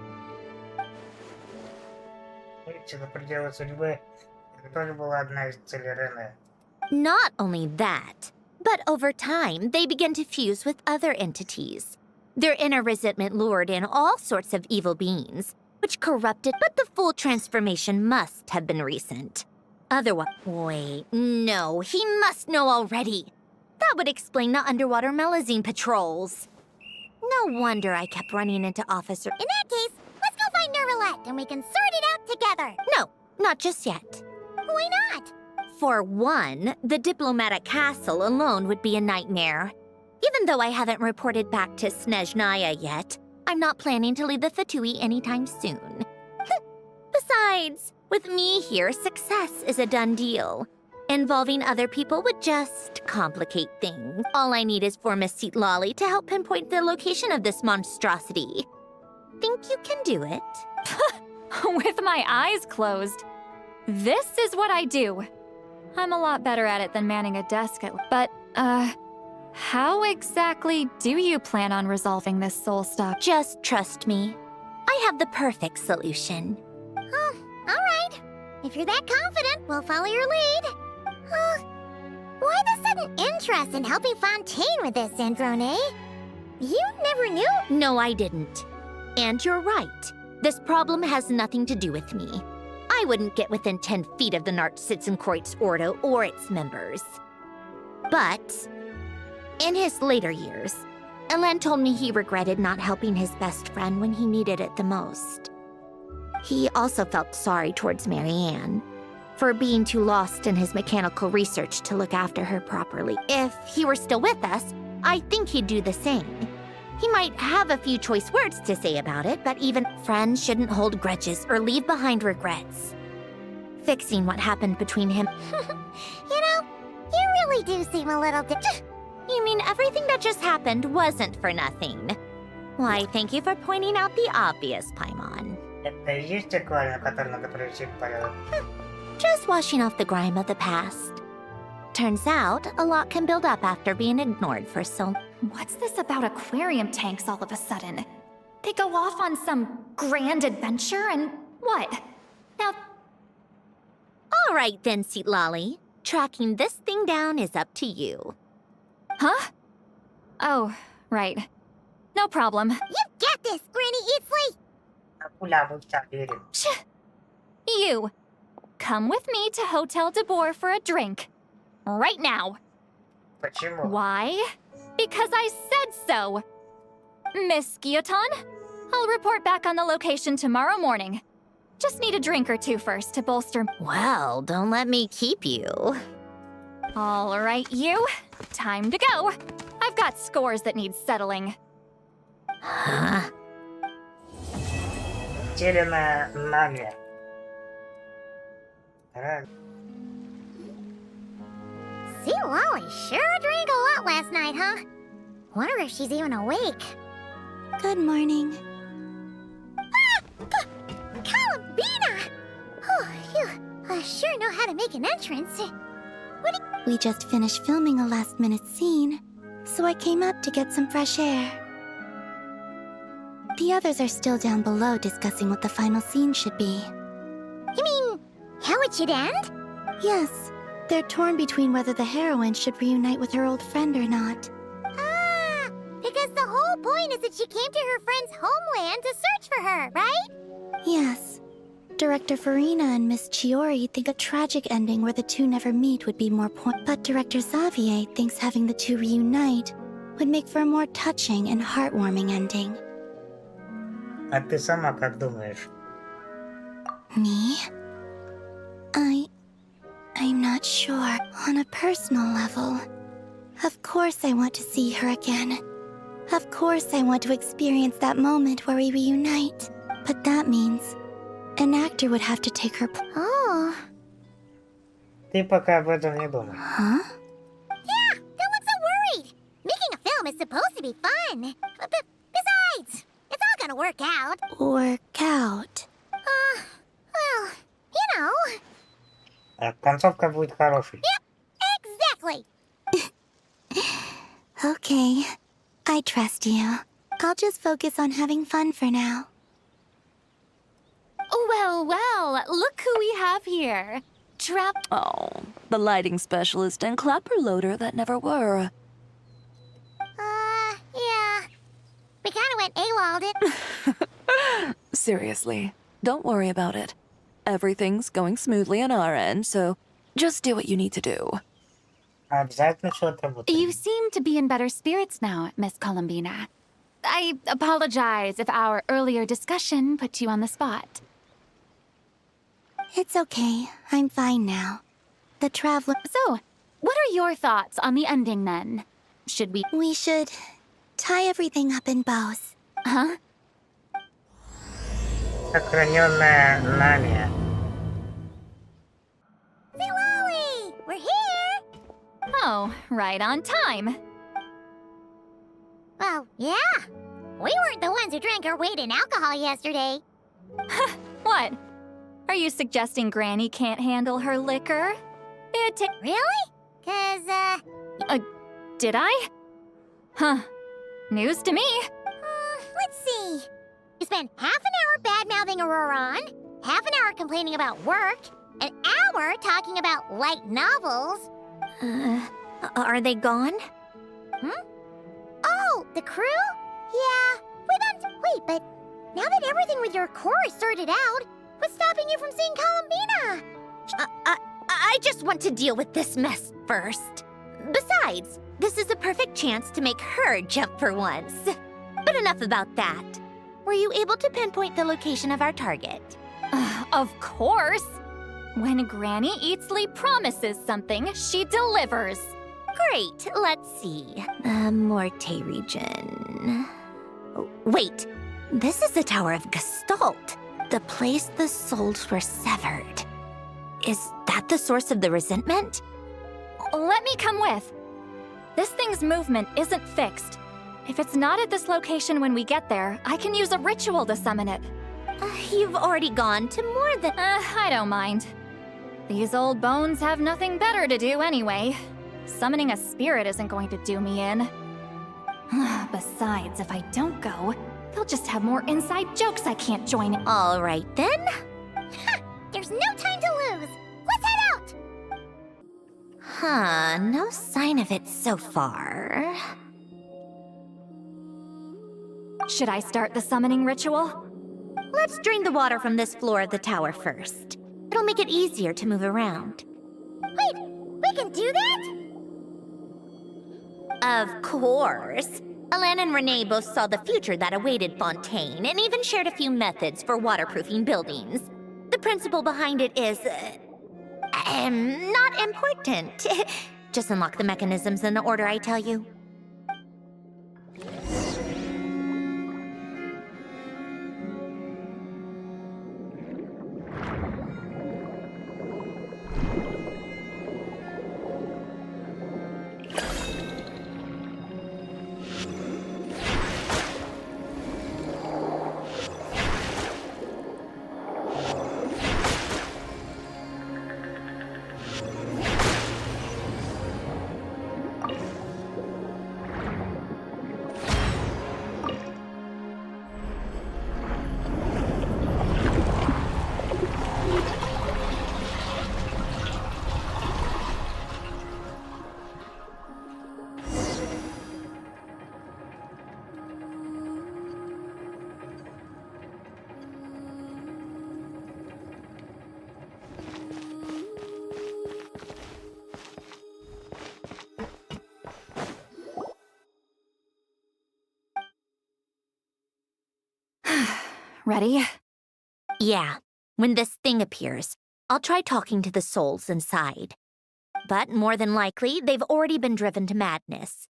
Not only that, but over time, they begin to fuse with other entities. Their inner resentment lured in all sorts of evil beings, which corrupted, but the full transformation must have been recent. Otherwise, wait, no, he must know already. That would explain the underwater melazine patrols. No wonder I kept running into Officer. In that case, let's go find Nervalette and we can sort it out together. No, not just yet. Why not? For one, the diplomatic castle alone would be a nightmare. Even though I haven't reported back to Snezhnaya yet, I'm not planning to leave the Fatui anytime soon. Besides, with me here, success is a done deal. Involving other people would just complicate things. All I need is for Miss Seatlolly to help pinpoint the location of this monstrosity. Think you can do it? With my eyes closed. This is what I do. I'm a lot better at it than manning a desk but, how exactly do you plan on resolving this soul stuff? Just trust me. I have the perfect solution. Oh, all right. If you're that confident, we'll follow your lead. Why the sudden interest in helping Fontaine with this, Androne? You never knew? No, I didn't. And you're right. This problem has nothing to do with me. I wouldn't get within 10 feet of the Nartsitzenkreuz Ordo or its members. But in his later years, Elen told me he regretted not helping his best friend when he needed it the most. He also felt sorry towards Marianne for being too lost in his mechanical research to look after her properly. If he were still with us, I think he'd do the same. He might have a few choice words to say about it, but even friends shouldn't hold grudges or leave behind regrets. Fixing what happened between him... You know, you really do seem a little You mean everything that just happened wasn't for nothing? Why, thank you for pointing out the obvious, Paimon. Это и есть аквариум, который надо привести в порядок. Just washing off the grime of the past. Turns out, a lot can build up after being ignored for so... What's this about aquarium tanks all of a sudden? They go off on some grand adventure and what? Now... All right then, Seatlolly. Tracking this thing down is up to you. Huh? Oh, right. No problem. You get this, Granny Eatsley! You! Come with me to Hotel de Boer for a drink. Right now. Почему? Why? Because I said so! Miss Guillotin, I'll report back on the location tomorrow morning. Just need a drink or two first to bolster... Well, don't let me keep you. All right, you. Time to go. I've got scores that need settling. Huh? Потерянное, нами. Seatlolly sure drank a lot last night, huh? Wonder if she's even awake. Good morning. Columbina! Oh, you sure know how to make an entrance. We just finished filming a last-minute scene, so I came up to get some fresh air. The others are still down below discussing what the final scene should be. You mean, how it should end? Yes, they're torn between whether the heroine should reunite with her old friend or not. Ah, because the whole point is that she came to her friend's homeland to search for her, right? Yes. Director Farina and Miss Chiori think a tragic ending where the two never meet would be more but Director Xavier thinks having the two reunite would make for a more touching and heartwarming ending. А ты сама как думаешь? Me? I'm not sure. On a personal level, of course I want to see her again. Of course I want to experience that moment where we reunite. But that means an actor would have to take her Oh. Ты пока об этом не думай. Huh? Yeah, don't look so worried. Making a film is supposed to be fun. But besides, it's all gonna work out. Work out. Well, you know. Концовка будет хорошей. Yep, exactly. Okay, I trust you. I'll just focus on having fun for now. Well, well, look who we have here. Oh, the lighting specialist and clapper loader that never were. Yeah. We kind of went AWOL'd it. Seriously, don't worry about it. Everything's going smoothly on our end, so just do what you need to do. Обязательно все отработаем. You seem to be in better spirits now, Miss Columbina. I apologize if our earlier discussion put you on the spot. It's okay. I'm fine now. The traveler... So, what are your thoughts on the ending, then? Should we... We should tie everything up in bows. Huh? Сохранённое нами. Lolly, we're here! Oh, right on time. Well, yeah. We weren't the ones who drank our weight in alcohol yesterday. What? Are you suggesting Granny can't handle her liquor? Really? 'Cause, Did I? Huh. News to me. Let's see. You spent half an hour bad-mouthing Auroron, half an hour complaining about work, an hour talking about light novels. Are they gone? Oh, the crew? Yeah, wait, but now that everything with your core is sorted out, what's stopping you from seeing Columbina? I just want to deal with this mess first. Besides, this is a perfect chance to make her jump for once. But enough about that. Were you able to pinpoint the location of our target? Of course. When Granny Eatsley promises something, she delivers. Great, let's see. The Morte region. Oh, wait, this is the Tower of Gestalt, the place the souls were severed. Is that the source of the resentment? Let me come with. This thing's movement isn't fixed. If it's not at this location when we get there, I can use a ritual to summon it. You've already gone to more than... I don't mind. These old bones have nothing better to do anyway. Summoning a spirit isn't going to do me in. Besides, if I don't go, they'll just have more inside jokes I can't join in. All right, then. There's no time to lose. Let's head out! Huh, no sign of it so far. Should I start the summoning ritual? Let's drain the water from this floor of the tower first. It'll make it easier to move around. Wait, we can do that? Of course. Alan and Renee both saw the future that awaited Fontaine and even shared a few methods for waterproofing buildings. The principle behind it is... not important. Just unlock the mechanisms in the order I tell you. Ready? Yeah. When this thing appears, I'll try talking to the souls inside. But more than likely, they've already been driven to madness.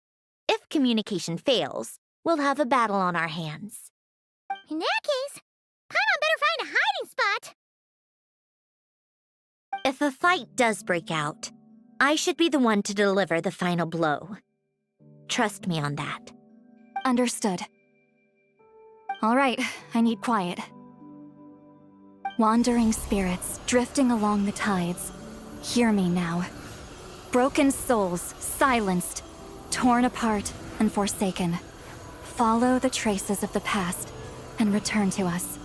If communication fails, we'll have a battle on our hands. In that case, Paimon better find a hiding spot. If a fight does break out, I should be the one to deliver the final blow. Trust me on that. Understood. All right, I need quiet. Wandering spirits drifting along the tides. Hear me now. Broken souls, silenced, torn apart, and forsaken. Follow the traces of the past and return to us.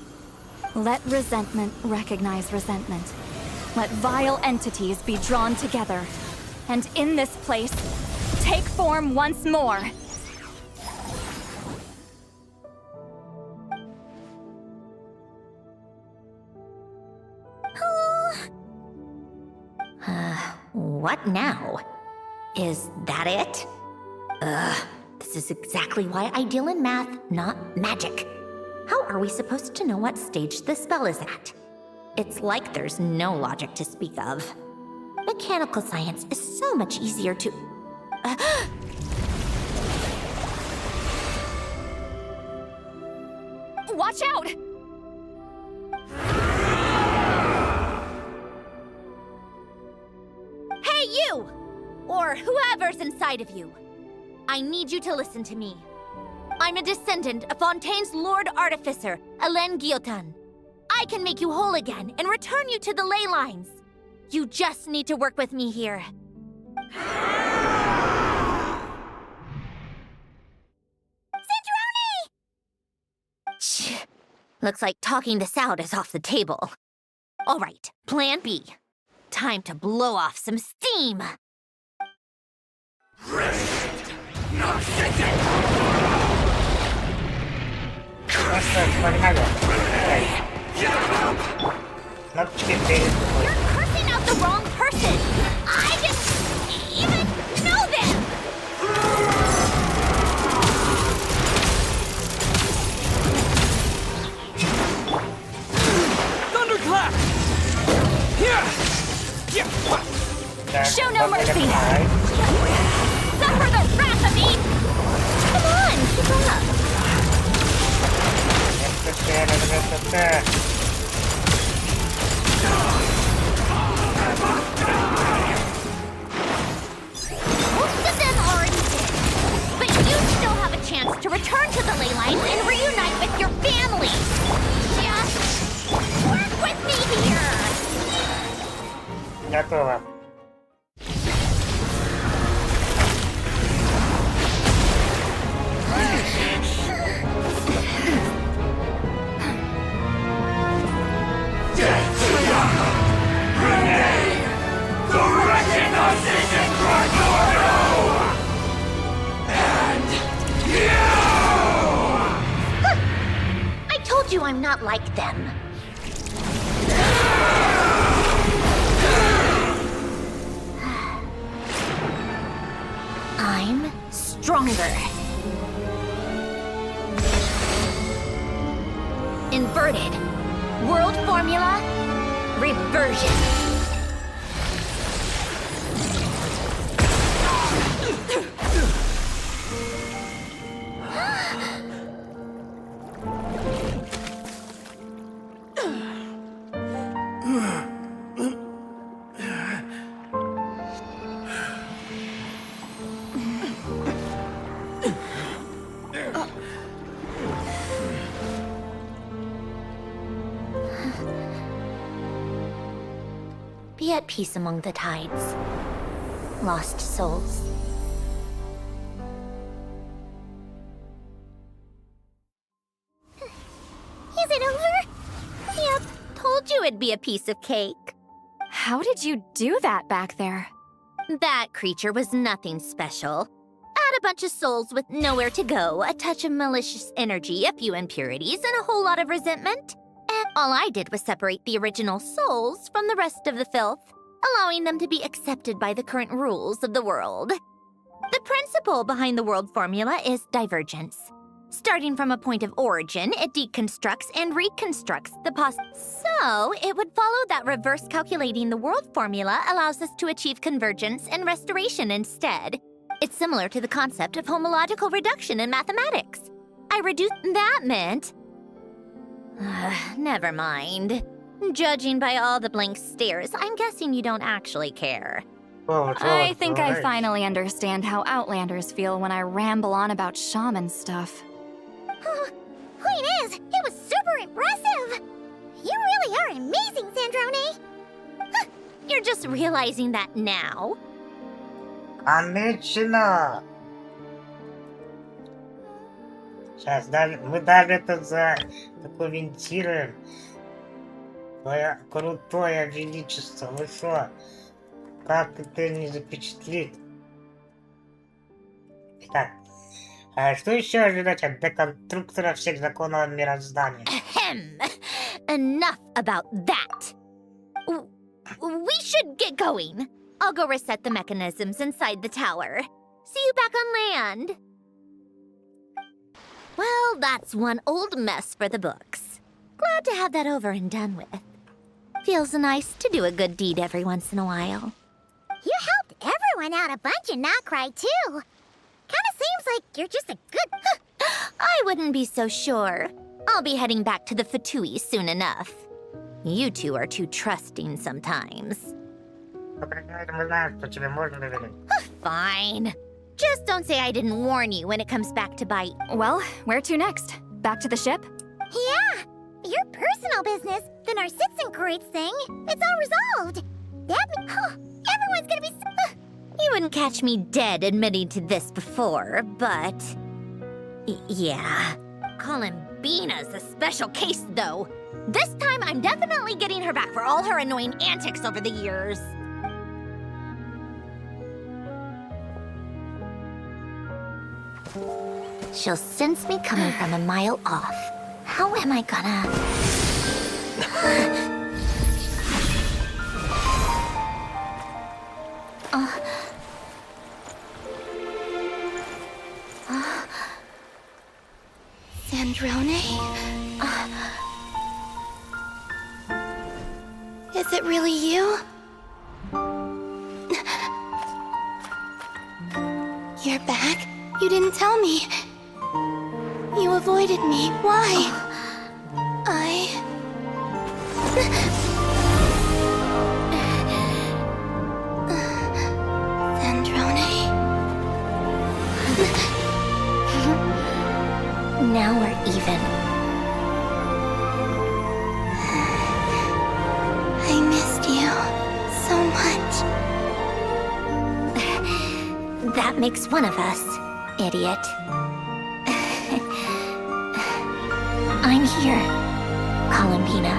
Let resentment recognize resentment. Let vile entities be drawn together. And in this place, take form once more. What now? Is that it? Ugh, this is exactly why I deal in math, not magic. How are we supposed to know what stage the spell is at? It's like there's no logic to speak of. Mechanical science is so much easier to... Watch out! Hey, you! Or whoever's inside of you. I need you to listen to me. I'm a descendant of Fontaine's Lord Artificer, Alain Guillotin. I can make you whole again and return you to the ley lines. You just need to work with me here. Centroni! Looks like talking this out is off the table. All right, plan B. Time to blow off some steam. You're cursing out the wrong person! I didn't even know them! Thunderclap! Show no mercy! Suffer the wrath of me! Come on, keep up! Most of them already did, but you still have a chance to return to the ley lines and reunite with your family. Just work with me here. Готово. I told you I'm not like them. I'm stronger. Inverted. World formula. Reversion. Be at peace among the tides. Lost souls. Is it over? Yep, told you it'd be a piece of cake. How did you do that back there? That creature was nothing special. Add a bunch of souls with nowhere to go, a touch of malicious energy, a few impurities, and a whole lot of resentment. And all I did was separate the original souls from the rest of the filth, allowing them to be accepted by the current rules of the world. The principle behind the world formula is divergence. Starting from a point of origin, it deconstructs and reconstructs the So, it would follow that reverse calculating the world formula allows us to achieve convergence and restoration instead. It's similar to the concept of homological reduction in mathematics. I reduced... That meant... never mind. Judging by all the blank stares, I'm guessing you don't actually care. I think I finally understand how Outlanders feel when I ramble on about shaman stuff. Point is, it was super impressive! You really are amazing, Sandrone! You're just realizing that now? Конечно! Сейчас, мы даже это документируем. Твое крутое величество, вы шо? Как это не запечатлит? Итак, что еще ожидать от деконструктора всех законов мироздания? Enough about that. We should get going. I'll go reset the mechanisms inside the tower. See you back on land. Well, that's one old mess for the books. Glad to have that over and done with. Feels nice to do a good deed every once in a while. You helped everyone out a bunch and not cry, too. Kinda seems like you're just a good... I wouldn't be so sure. I'll be heading back to the Fatui soon enough. You two are too trusting sometimes. Fine. Just don't say I didn't warn you when it comes back to bite. Well, where to next? Back to the ship? Yeah, your personal business, the Narcitsan thing, it's all resolved. That means everyone's gonna be... You wouldn't catch me dead admitting to this before, but... yeah. Columbina's a special case, though. This time, I'm definitely getting her back for all her annoying antics over the years. She'll sense me coming from a mile off. How am I gonna... Sandrone? Is it really you? You're back? You didn't tell me. You avoided me. Why? Sandrone? Now we're even. I missed you so much. That makes one of us, idiot. I'm here, Columbina.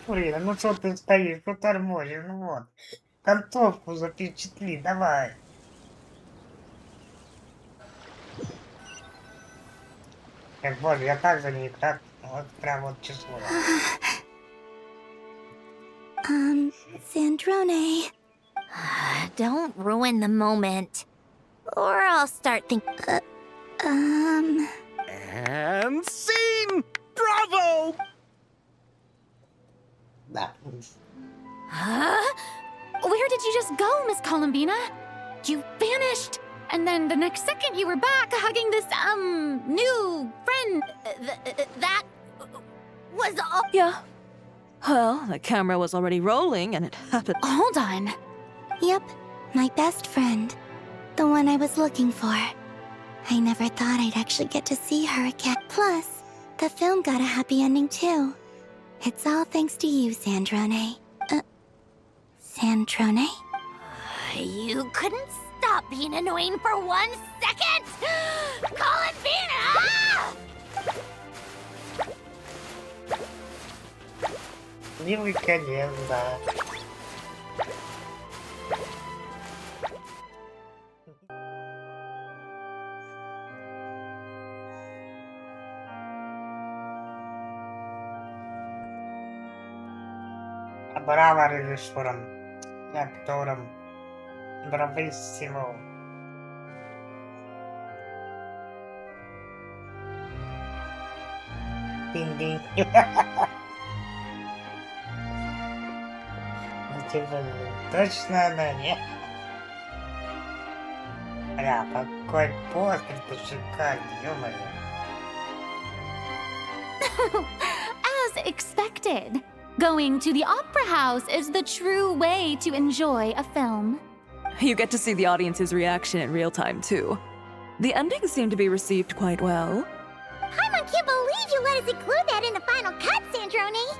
Блин, ну что ты стоишь, что тормозишь, ну вот. Концовку запечатли, давай. Как боже, я так за ней, так, вот прям вот число. Sandrone. Don't ruin the moment, or I'll start thinking. And scene! Bravo! Huh? Where did you just go, Miss Columbina? You vanished! And then the next second you were back hugging this, new friend. That was all. Yeah. Well, the camera was already rolling and it happened. Hold on. Yep, my best friend. The one I was looking for. I never thought I'd actually get to see her again. Plus, the film got a happy ending too. It's all thanks to you, Sandrone. Sandrone? You couldn't stop being annoying for 1 second! Columbina! Милый конец, да. Браво режиссером и актером. Брависсимо. Динь-динь. Ну типа, точно она, не? Бля, какой постер-то шикарный, ё-моё. As expected. Going to the opera house is the true way to enjoy a film. You get to see the audience's reaction in real time, too. The ending seemed to be received quite well. I can't believe you let us include that in the final cut, Sandrone!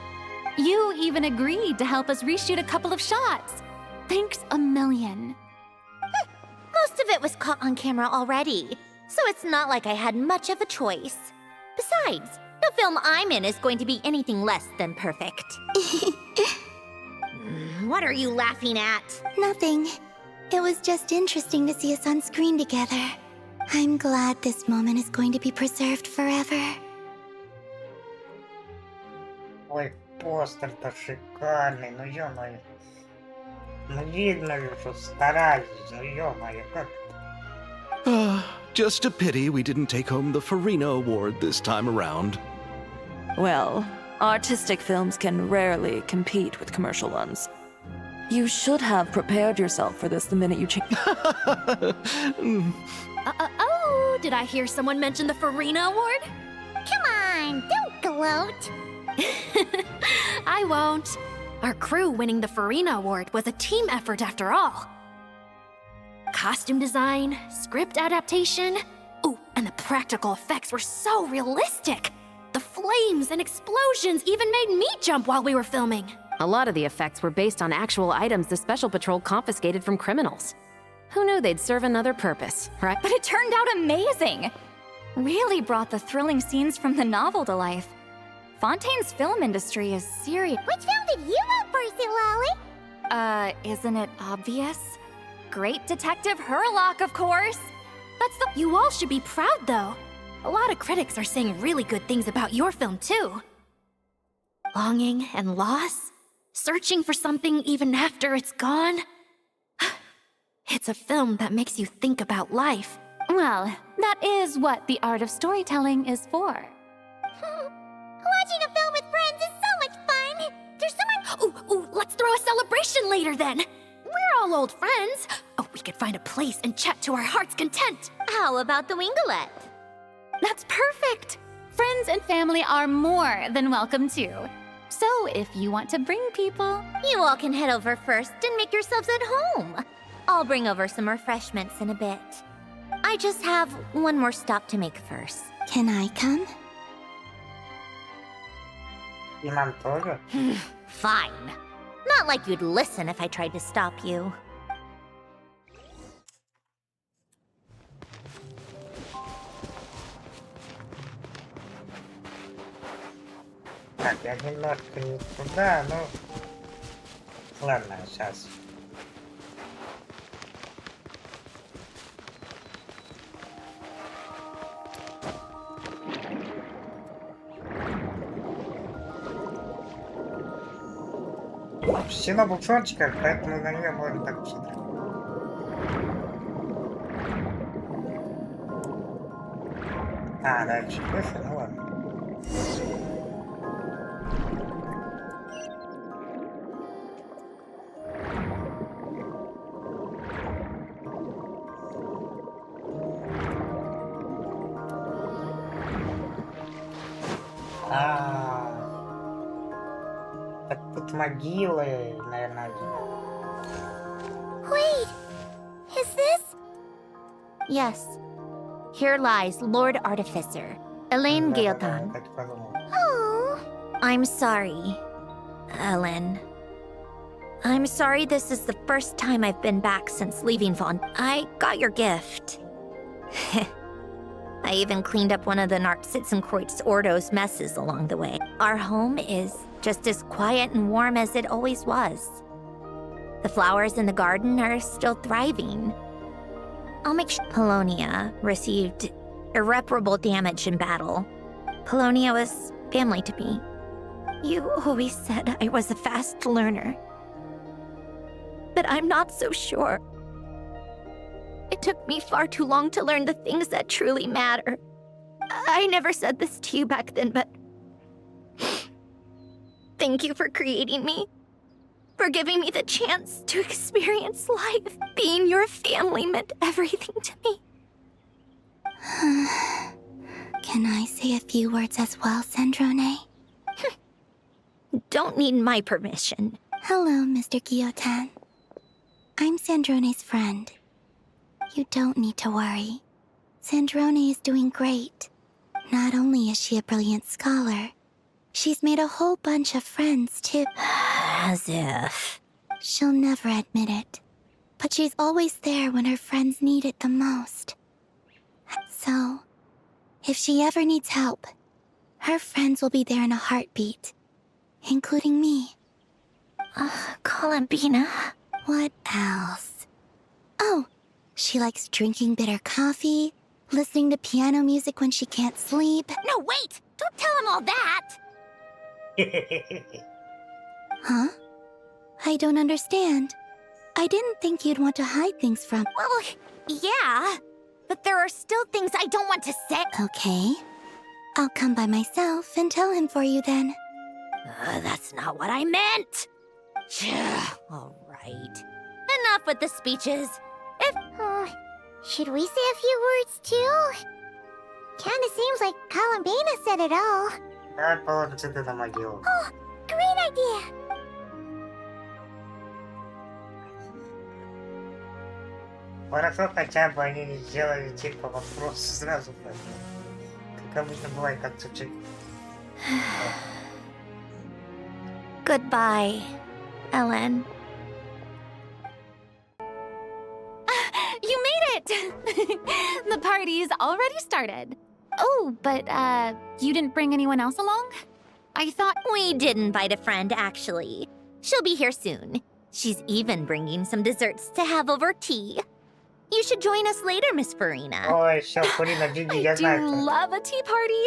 You even agreed to help us reshoot a couple of shots. Thanks a million. Most of it was caught on camera already. so it's not like I had much of a choice. Besides, the film I'm in is going to be anything less than perfect. What are you laughing at? Nothing. It was just interesting to see us on screen together. I'm glad this moment is going to be preserved forever. Ой, постер-то шикарный, ну ё-моё. Ну видно же, что старались, ну ё-моё, как... Just a pity we didn't take home the Farina Award this time around. Well, artistic films can rarely compete with commercial ones. You should have prepared yourself for this the minute you change. Oh, did I hear someone mention the Farina Award? Come on, don't gloat. I won't. Our crew winning the Farina Award was a team effort after all. Costume design, script adaptation. Ooh, and the practical effects were so realistic. The flames and explosions even made me jump while we were filming. A lot of the effects were based on actual items the Special Patrol confiscated from criminals. Who knew they'd serve another purpose, right? But it turned out amazing! Really brought the thrilling scenes from the novel to life. Fontaine's film industry is serious. Which film did you vote for, Silali? Isn't it obvious? Great Detective Herlock, of course! That's the— You all should be proud, though. A lot of critics are saying really good things about your film, too. Longing and loss? Searching for something even after it's gone? It's a film that makes you think about life. Well, that is what the art of storytelling is for. Watching a film with friends is so much fun! There's so much— Ooh, let's throw a celebration later then! We're all old friends. Oh, we could find a place and chat to our heart's content. How about the Wingalette? That's perfect! Friends and family are more than welcome too. So if you want to bring people... You all can head over first and make yourselves at home. I'll bring over some refreshments in a bit. I just have one more stop to make first. Can I come? И нам тоже? Fine. Not like you'd listen if I tried to stop you. Так, я немножко не туда, ну... Ладно, сейчас. Стена в ушорчиках, поэтому на нее можно так посмотреть. А, дальше выше, ну ладно. Так тут могилы, наверное, Wait, is this? Yes. Here lies Lord Artificer, Elaine Gaeltan. Oh. I'm sorry, Ellen. I'm sorry this is the first time I've been back since leaving Font. I got your gift. I even cleaned up one of the Nartsitzenkreuz Ordo's messes along the way. Our home is just as quiet and warm as it always was. The flowers in the garden are still thriving. I'll make sure Polonia received irreparable damage in battle. Polonia was family to me. You always said I was a fast learner. But I'm not so sure. It took me far too long to learn the things that truly matter. I never said this to you back then, but... Thank you for creating me. For giving me the chance to experience life. Being your family meant everything to me. Can I say a few words as well, Sandrone? Don't need my permission. Hello, Mr. Gaeltan. I'm Sandrone's friend. You don't need to worry. Sandrone is doing great. Not only is she a brilliant scholar, she's made a whole bunch of friends, too. As if... She'll never admit it, but she's always there when her friends need it the most. So, if she ever needs help, her friends will be there in a heartbeat, including me. Columbina. What else? Oh, she likes drinking bitter coffee, listening to piano music when she can't sleep. No, wait! Don't tell him all that! Huh? I don't understand. I didn't think you'd want to hide things from... Well, yeah, but there are still things I don't want to say. Okay. I'll come by myself and tell him for you then. That's not what I meant! All right. Enough with the speeches. Should we say a few words too? Kinda seems like Columbina said it all. Давай положим цветы на могилу. Oh, great idea! Хорошо, хотя бы они не сделали типа вопрос сразу. Как обычно бывает, как чуть-чуть. Goodbye, Ellen. You made it! The party's already started. Oh, but, you didn't bring anyone else along? I thought we did invite a friend, actually. She'll be here soon. She's even bringing some desserts to have over tea. You should join us later, Miss Farina. Ой, всё, Фурина, Джиджи, я знаю, I кто. love a tea party.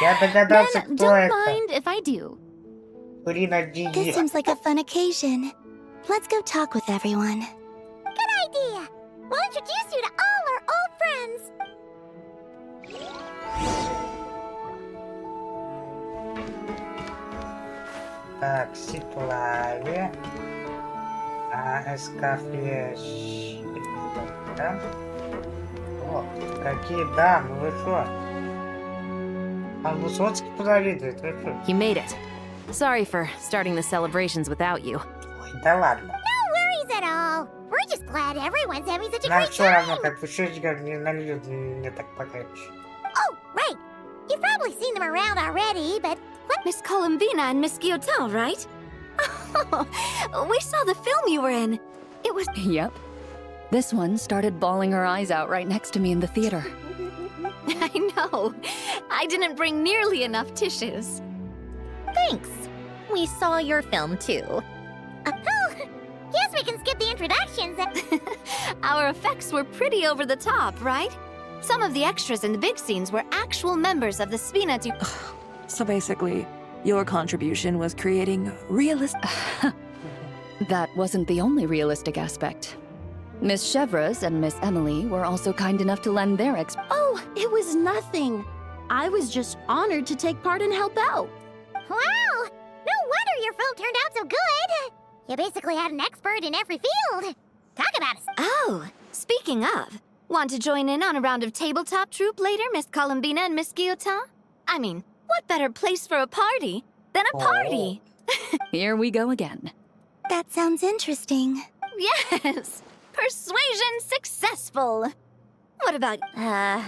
Я догадался, Then кто don't это. mind if I do. Фурина, Джиджи. This seems like a fun occasion. Let's go talk with everyone. Good idea! We'll introduce you to all our old friends! Так, Сиплаве. Эскафеш. Да? О, какие дамы, вы шо? Высоцкий позавидует, вы шо? You made it. Sorry for starting the celebrations without you. Ой, да ладно. No worries at all. We're just glad everyone's having such a Нам great все равно, time. как пушечка, не нальют, мне так покрепче. Oh, right. You've probably seen them around already, but what? Miss Columbina and Miss Guillotin, right? We saw the film you were in. It was... Yep. This one started bawling her eyes out right next to me in the theater. I know. I didn't bring nearly enough tissues. Thanks. We saw your film, too. Oh, guess we can skip the introductions. Our effects were pretty over the top, right? Some of the extras in the big scenes were actual members of the Spina to... So basically, your contribution was creating realistic... That wasn't the only realistic aspect. Miss Chevres and Miss Emily were also kind enough to lend their Oh, it was nothing. I was just honored to take part and help out. Wow! No wonder your film turned out so good! You basically had an expert in every field. Talk about it. Oh, speaking of, want to join in on a round of tabletop troupe later, Miss Columbina and Miss Guillotin? I mean, what better place for a party than a party? Here we go again. That sounds interesting. Yes! Persuasion successful! What about... I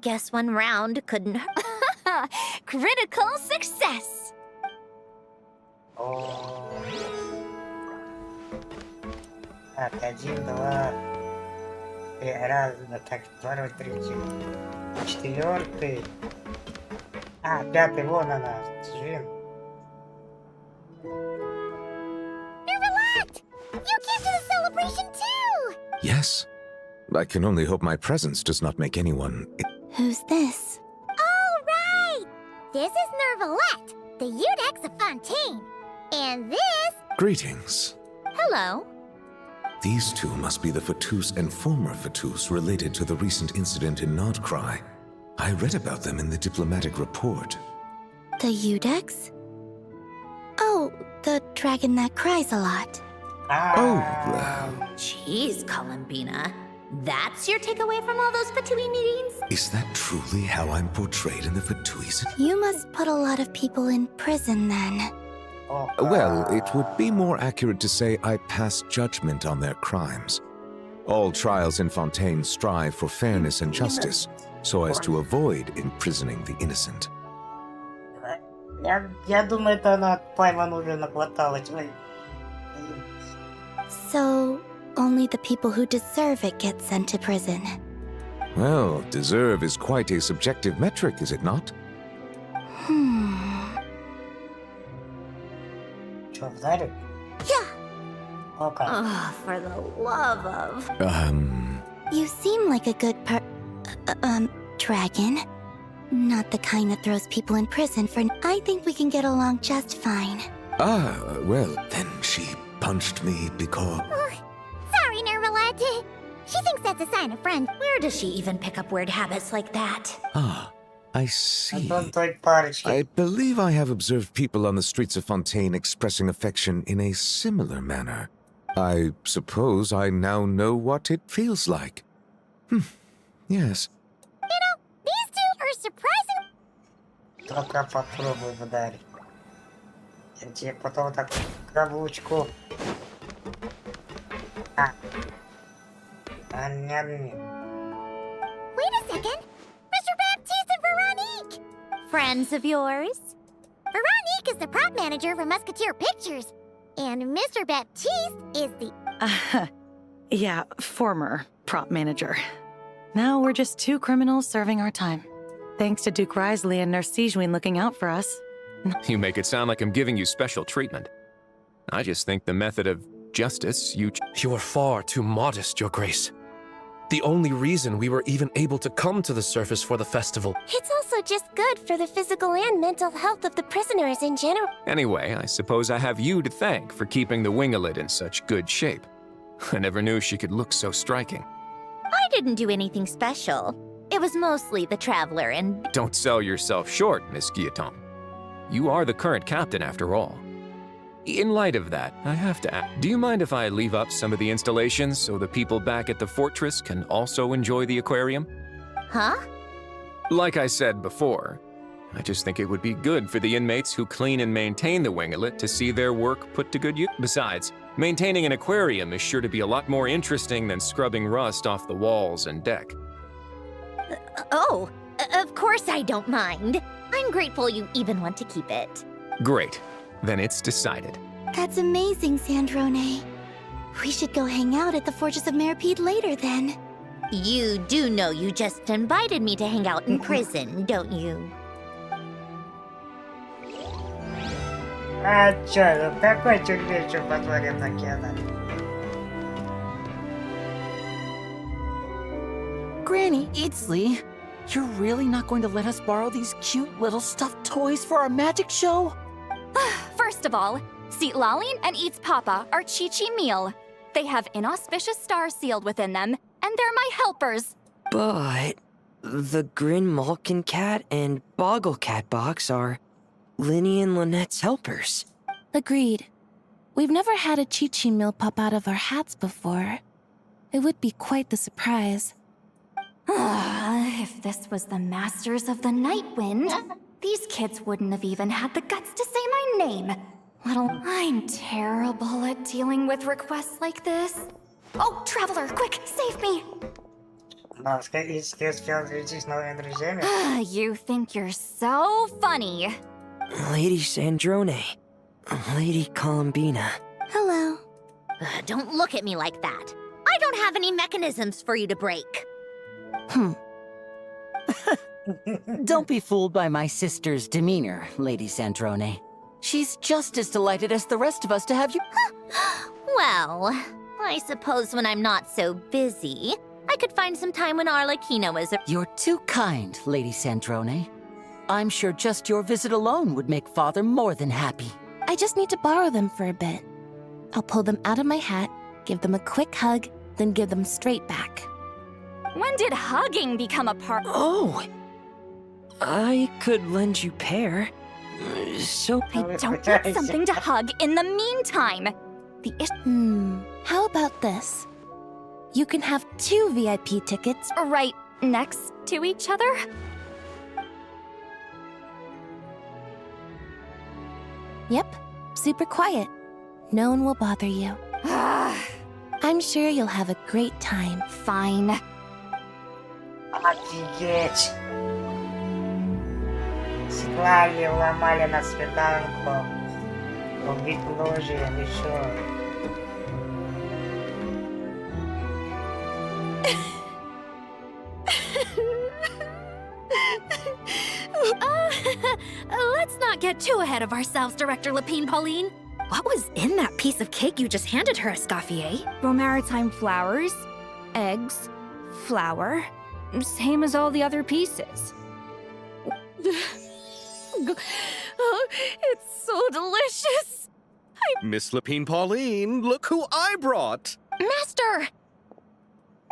guess one round couldn't hurt. Critical success! О. Так, 1, 2, 3, раз, так, 2, 3, 4. А, 5, вон она, Джин. Nervalat! You came to the celebration too! Yes. I can only hope my presence does not make anyone... Who's this? All right! This is Nervalat, the Udex of Fontaine. And this... Greetings. Hello. These two must be the Fatus and former Fatus related to the recent incident in Nordcry. I read about them in the diplomatic report. The Udex? Oh, the dragon that cries a lot. Jeez, Columbina. That's your takeaway from all those Fatui meetings? Is that truly how I'm portrayed in the Fatuis? You must put a lot of people in prison then. Well, it would be more accurate to say I pass judgment on their crimes. All trials in Fontaine strive for fairness and justice, so as to avoid imprisoning the innocent. Я думаю, это она пойман уже наглоталась. Ой. So, only the people who deserve it get sent to prison. Well, deserve is quite a subjective metric, is it not? Чё, вдарит? Yeah. Okay. Oh, for the love of... You seem like a good dragon. Not the kind that throws people in prison for... I think we can get along just fine. Well, then she punched me because... Sorry, Nervalette. She thinks that's a sign of friend. Where does she even pick up weird habits like that? I see. I I believe I have observed people on the streets of Fontaine expressing affection in a similar manner. I suppose I now know what it feels like. Yes. You know, these two are surprising. Только попробуй вдарить. Я тебе потом так каблучку. Wait a second. Mr. Baptiste and Veronique. Friends of yours? Veronique is the prop manager for Musketeer Pictures. And Mr. Baptiste is the... Yeah, former prop manager. Now we're just two criminals serving our time. Thanks to Duke Risley and Nurse Sigewin looking out for us. You make it sound like I'm giving you special treatment. I just think the method of justice you are far too modest, Your Grace. The only reason we were even able to come to the surface for the festival. It's also just good for the physical and mental health of the prisoners in general. Anyway, I suppose I have you to thank for keeping the winglet in such good shape. I never knew she could look so striking. I didn't do anything special. It was mostly the Traveler and... Don't sell yourself short, Miss Guillotin. You are the current captain, after all. In light of that, I have to ask, do you mind if I leave up some of the installations so the people back at the fortress can also enjoy the aquarium? Huh? Like I said before, I just think it would be good for the inmates who clean and maintain the winglet to see their work put to good use. Besides, maintaining an aquarium is sure to be a lot more interesting than scrubbing rust off the walls and deck. Of course I don't mind. I'm grateful you even want to keep it. Great. Then it's decided. That's amazing, Sandrone. We should go hang out at the Fortress of Meripede later, then. You do know you just invited me to hang out in prison, don't you? А чё, ну какой чудесный потворил такие, да? Granny, it's Lee. You're really not going to let us borrow these cute little stuffed toys for our magic show? First of all, Seat Laline and Eats Papa are Chi-Chi meal. They have inauspicious stars sealed within them, and they're my helpers. But the Grin Malkin Cat and Boggle Cat box are Linny and Lynette's helpers. Agreed. We've never had a Chi-Chi meal pop out of our hats before. It would be quite the surprise. If this was the Masters of the Night Wind, these kids wouldn't have even had the guts to say my name. I'm terrible at dealing with requests like this. Oh, Traveler, quick, save me! You think you're so funny. Lady Sandrone. Lady Columbina. Hello. Don't look at me like that. I don't have any mechanisms for you to break. Don't be fooled by my sister's demeanor, Lady Sandrone. She's just as delighted as the rest of us to have you. Well, I suppose when I'm not so busy, I could find some time when Arlecchino is... You're too kind, Lady Sandrone. I'm sure just your visit alone would make Father more than happy. I just need to borrow them for a bit. I'll pull them out of my hat, give them a quick hug, then give them straight back. When did hugging become a part? Oh! I could lend you pair. So I don't want something to hug in the meantime. How about this? You can have 2 VIP tickets right next to each other. Yep, super quiet. No one will bother you. I'm sure you'll have a great time. Fine. Офигеть! Склали, ломали на свиданку. Убить ложем еще. Let's not get too ahead of ourselves, Director Lapine Pauline. What was in that piece of cake you just handed her, Escoffier? Romaritime flowers, eggs, flour, same as all the other pieces. Oh, it's so delicious. Miss Lapine Pauline, look who I brought! Master!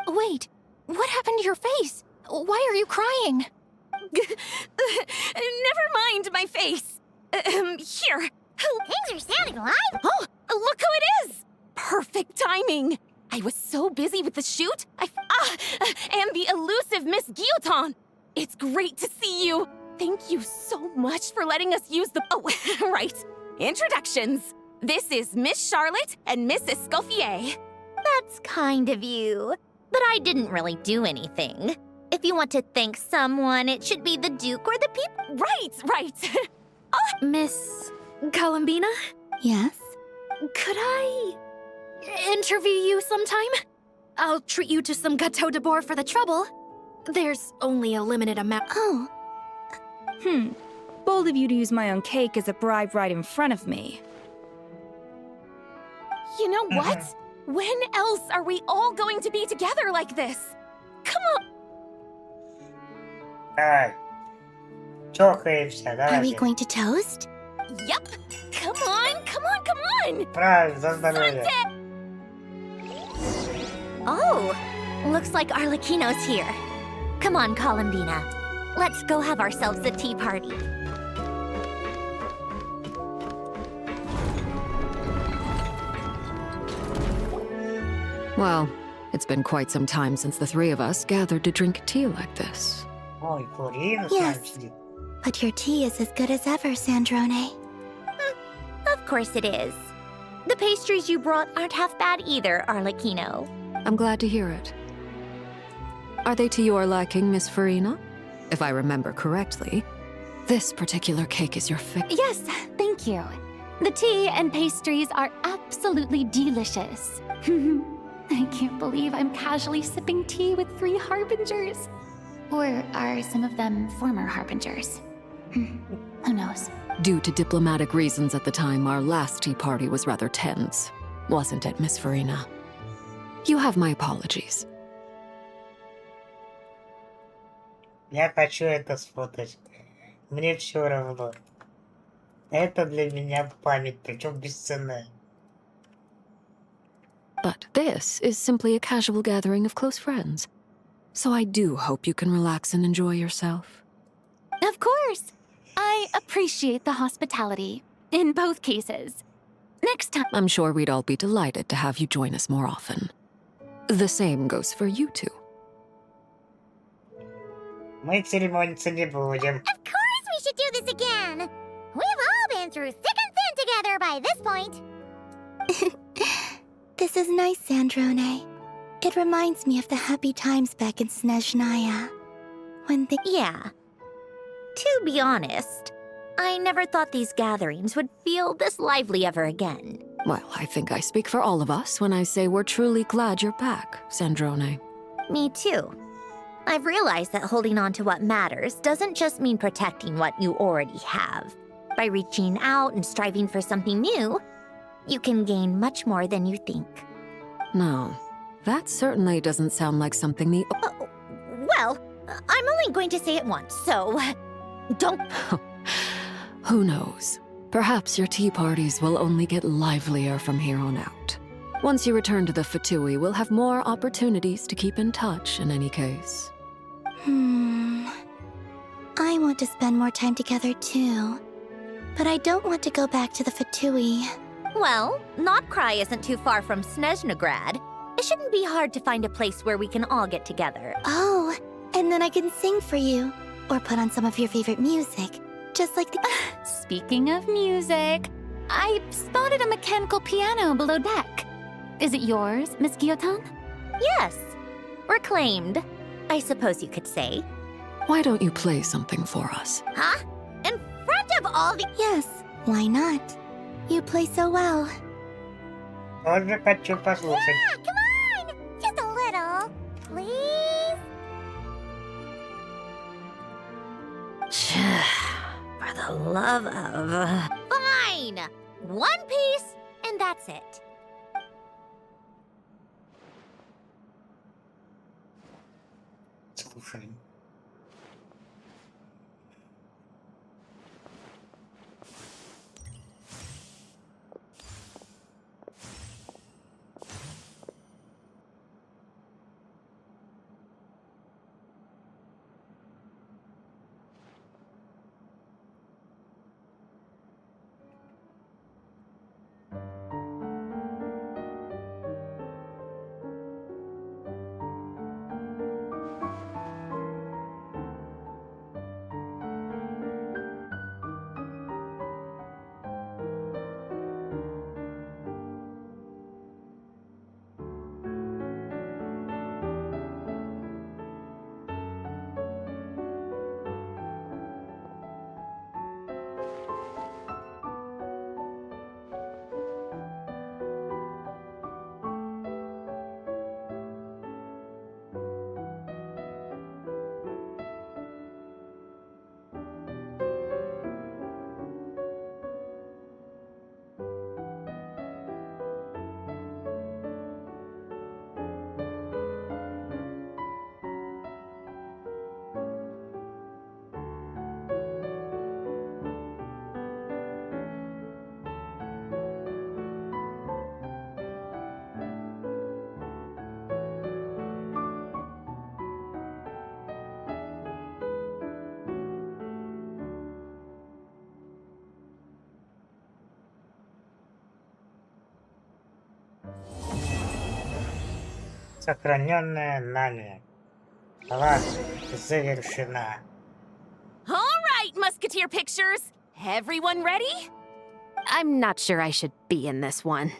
Wait, what happened to your face? Why are you crying? Never mind my face. Here. Things are sounding alive. Oh, look who it is! Perfect timing. I was so busy with the shoot, and the elusive Miss Guillotin. It's great to see you. Thank you so much for letting us use the... Oh, right. Introductions. This is Miss Charlotte and Miss Escoffier. That's kind of you. But I didn't really do anything. If you want to thank someone, it should be the Duke or the people. Right. Miss Columbina? Yes? Could I interview you sometime? I'll treat you to some gâteau de bord for the trouble. There's only a limited amount. Oh. Bold of you to use my own cake as a bribe right in front of me. You know what? When else are we all going to be together like this? Come on. Давай. Чокаемся, давай. Are we going to toast? Yep. Come on. Правильно, за здоровье. Oh, looks like Arlecchino's here. Come on, Columbina. Let's go have ourselves a tea party. Well, it's been quite some time since the three of us gathered to drink tea like this. Ой, Флорина Yes. But your tea is as good as ever, Sandrone. Of course it is. The pastries you brought aren't half bad either, Arlecchino. I'm glad to hear it. Are they to your liking, Miss Farina? If I remember correctly, this particular cake is your favorite. Yes, thank you. The tea and pastries are absolutely delicious. I can't believe I'm casually sipping tea with 3 harbingers. Or are some of them former harbingers? Who knows? Due to diplomatic reasons at the time, our last tea party was rather tense. Wasn't it, Miss Farina? You have my apologies. Я хочу это сфотать. Мне все равно. Это для меня память, причем бесценная. But this is simply a casual gathering of close friends. So I do hope you can relax and enjoy yourself. Of course! I appreciate the hospitality, in both cases. Next time... I'm sure we'd all be delighted to have you join us more often. The same goes for you two. Мы церемониться не будем. Of course we should do this again. We've all been through thick and thin together by this point. This is nice, Sandrone. It reminds me of the happy times back in Snezhnaya. When the... Yeah. To be honest, I never thought these gatherings would feel this lively ever again. Well, I think I speak for all of us when I say we're truly glad you're back, Sandrone. Me too. I've realized that holding on to what matters doesn't just mean protecting what you already have. By reaching out and striving for something new, you can gain much more than you think. No, that certainly doesn't sound like something the... Well, I'm only going to say it once, so... Don't... Who knows? Perhaps your tea parties will only get livelier from here on out. Once you return to the Fatui, we'll have more opportunities to keep in touch in any case. I want to spend more time together too. But I don't want to go back to the Fatui. Well, Notcry isn't too far from Snezhnograd. It shouldn't be hard to find a place where we can all get together. Oh, and then I can sing for you. Or put on some of your favorite music. Just like the... Speaking of music, I spotted a mechanical piano below deck. Is it yours, Miss Guillotin? Yes. Reclaimed, I suppose you could say. Why don't you play something for us? Huh? In front of all the... Yes, why not? You play so well. Тоже хочу послушать. Yeah, come on! Just a little, please? For the love of... Fine! One Piece, and that's it. Слушаем. Сохранённое нами. Глава завершена. All right, Musketeer Pictures. Everyone ready? I'm not sure I should be in this one.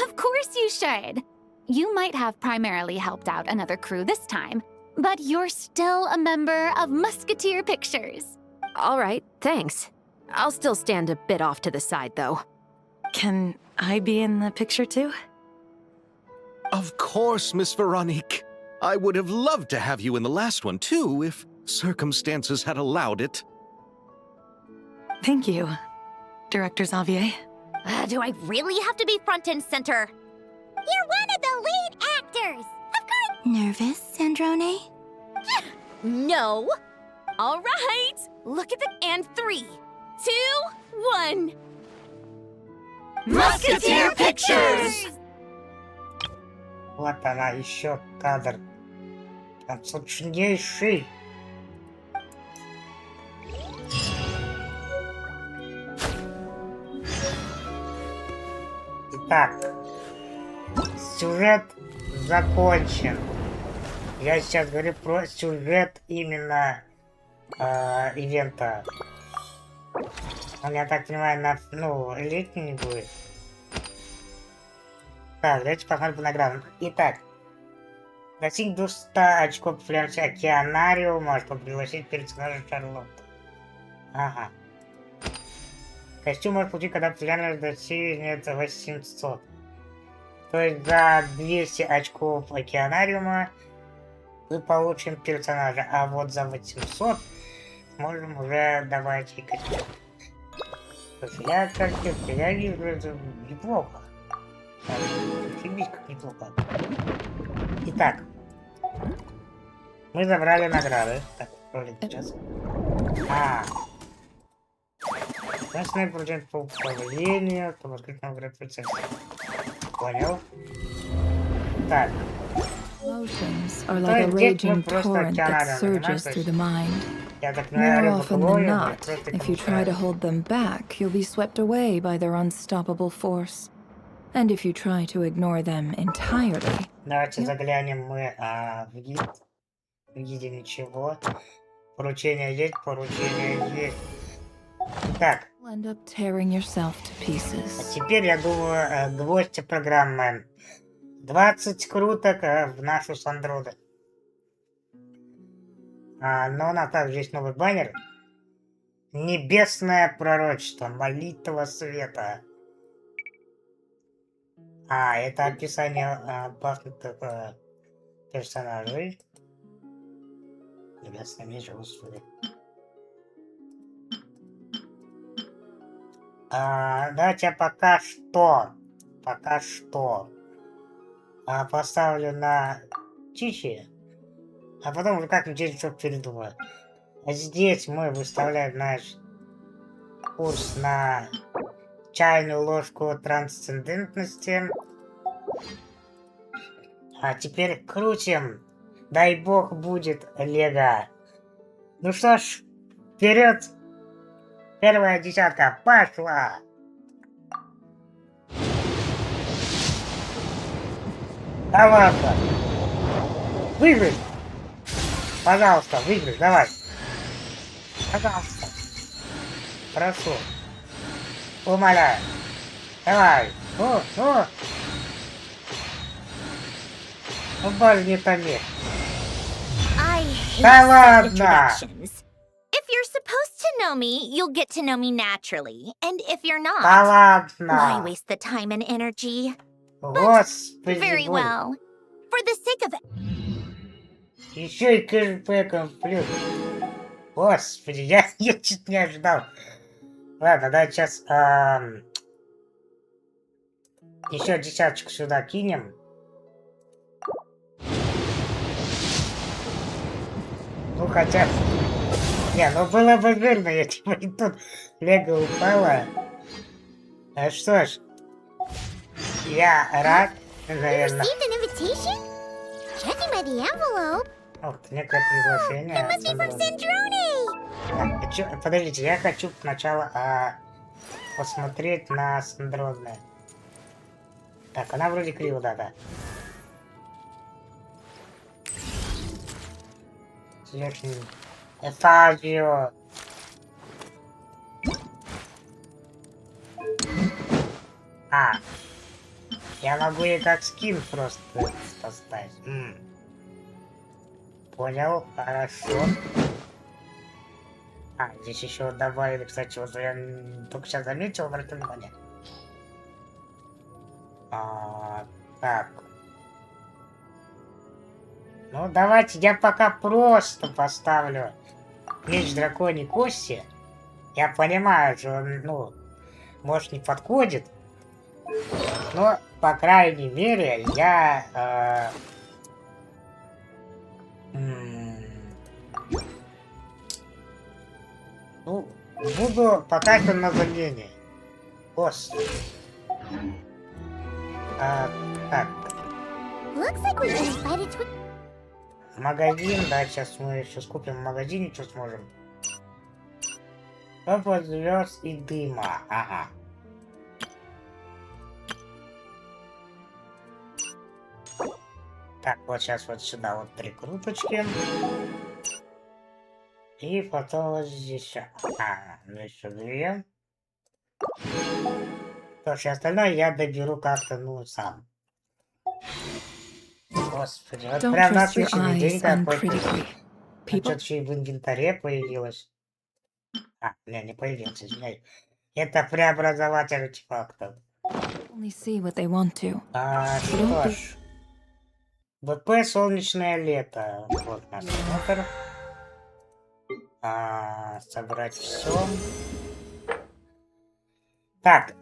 Of course you should. You might have primarily helped out another crew this time, but you're still a member of Musketeer Pictures. All right, thanks. I'll still stand a bit off to the side, though. Can I be in the picture too? Of course, Miss Veronique. I would have loved to have you in the last one, too, if circumstances had allowed it. Thank you, Director Xavier. Do I really have to be front and center? You're one of the lead actors! Of course! Nervous, Sandrone? No! All right, look at the... And 3, 2, 1... Musketeer Pictures! Вот она, еще кадр. Там сочнейший. Итак, сюжет закончен. Я сейчас говорю про сюжет именно ивента. Он, я так понимаю, летний не будет. Так, давайте посмотрим по наградам. Итак, достиг 200 очков популярности океанариума, чтобы пригласить персонажа Шарлотты. Ага. Костюм может получить, когда популярность достигнет 800. То есть за 200 очков океанариума мы получим персонажа, а вот за 800 можем уже давать и костюм. Я как-то реагирую неплохо. Фигись как неплохо. Итак, мы забрали награды. Так, ролик сейчас. Красный процент по управлению, то открыть наград процесс. Понял. Так. Emotions are like a raging torrent that surges through the mind. More often than not, if you try to hold them back, you'll be swept away by their unstoppable force. And if you try to ignore them entirely... Давайте заглянем мы в гид. В гиде ничего. Поручение есть, поручение есть. Так. End up tearing yourself to pieces. А теперь, я думаю, гвоздь программы. 20 круток в нашу Сандроду. Но у нас также есть новый баннер. Небесное пророчество. Молитва света. Это описание бахнутых персонажей. Небесный меч, господи. Давайте я пока что поставлю на Чичи, а потом уже как-нибудь что-то передумаю. А здесь мы выставляем наш курс на чайную ложку трансцендентности. А теперь крутим. Дай бог будет Лего. Ну что ж, вперед! Первая десятка пошла! Да ладно! Выиграй! Пожалуйста, выиграй, давай! Пожалуйста! Прошу! Умоляю! Давай! Ну! Ну, боже, не томи! Да ладно! If you're supposed to know me, you'll get to know me naturally. And if you're not, Да ладно! why waste the time and energy? Господи, Very боже. well. For the sake of... Еще и кэшбэком плюс. Господи, я чуть не ожидал. Ладно, давай сейчас еще десяточку сюда кинем. Ну хотя... Не, ну было бы жирно, если бы и тут Лего упала. А что ж, я рад, наверное. Ох, некое приглашение. Подождите, я хочу сначала посмотреть на Сандронное. Так, она вроде криво, да. Следующий. Фабио. Я могу ей как скин просто поставить. Понял, хорошо. Здесь еще добавили, кстати, вот я только сейчас заметил, обратил внимание. Так. Ну, давайте я пока просто поставлю меч драконьей кости. Я понимаю, что он, ну, может, не подходит. Но, по крайней мере, я... ну, буду пока что на замене. Господи. Так. Магазин, да, сейчас мы еще скупим в магазине, что сможем. Папа звезд и дыма, ага. Так, вот сейчас вот сюда вот прикруточки. И потом вот здесь. Ну еще две. То, что остальное я доберу как-то, ну, сам. Господи, вот прям насыщенный день какой-то. Что-то еще и в инвентаре появилось. Не появилось, извиняюсь. Это преобразователь артефактов. Что ж. ВП солнечное лето. Вот наш смотр. Собрать все. Так,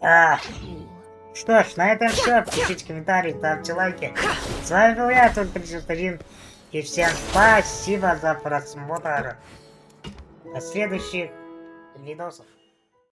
что ж, на этом все. Пишите комментарии, ставьте лайки. С вами был я, Тут 31. И всем спасибо за просмотр. До следующих видосов.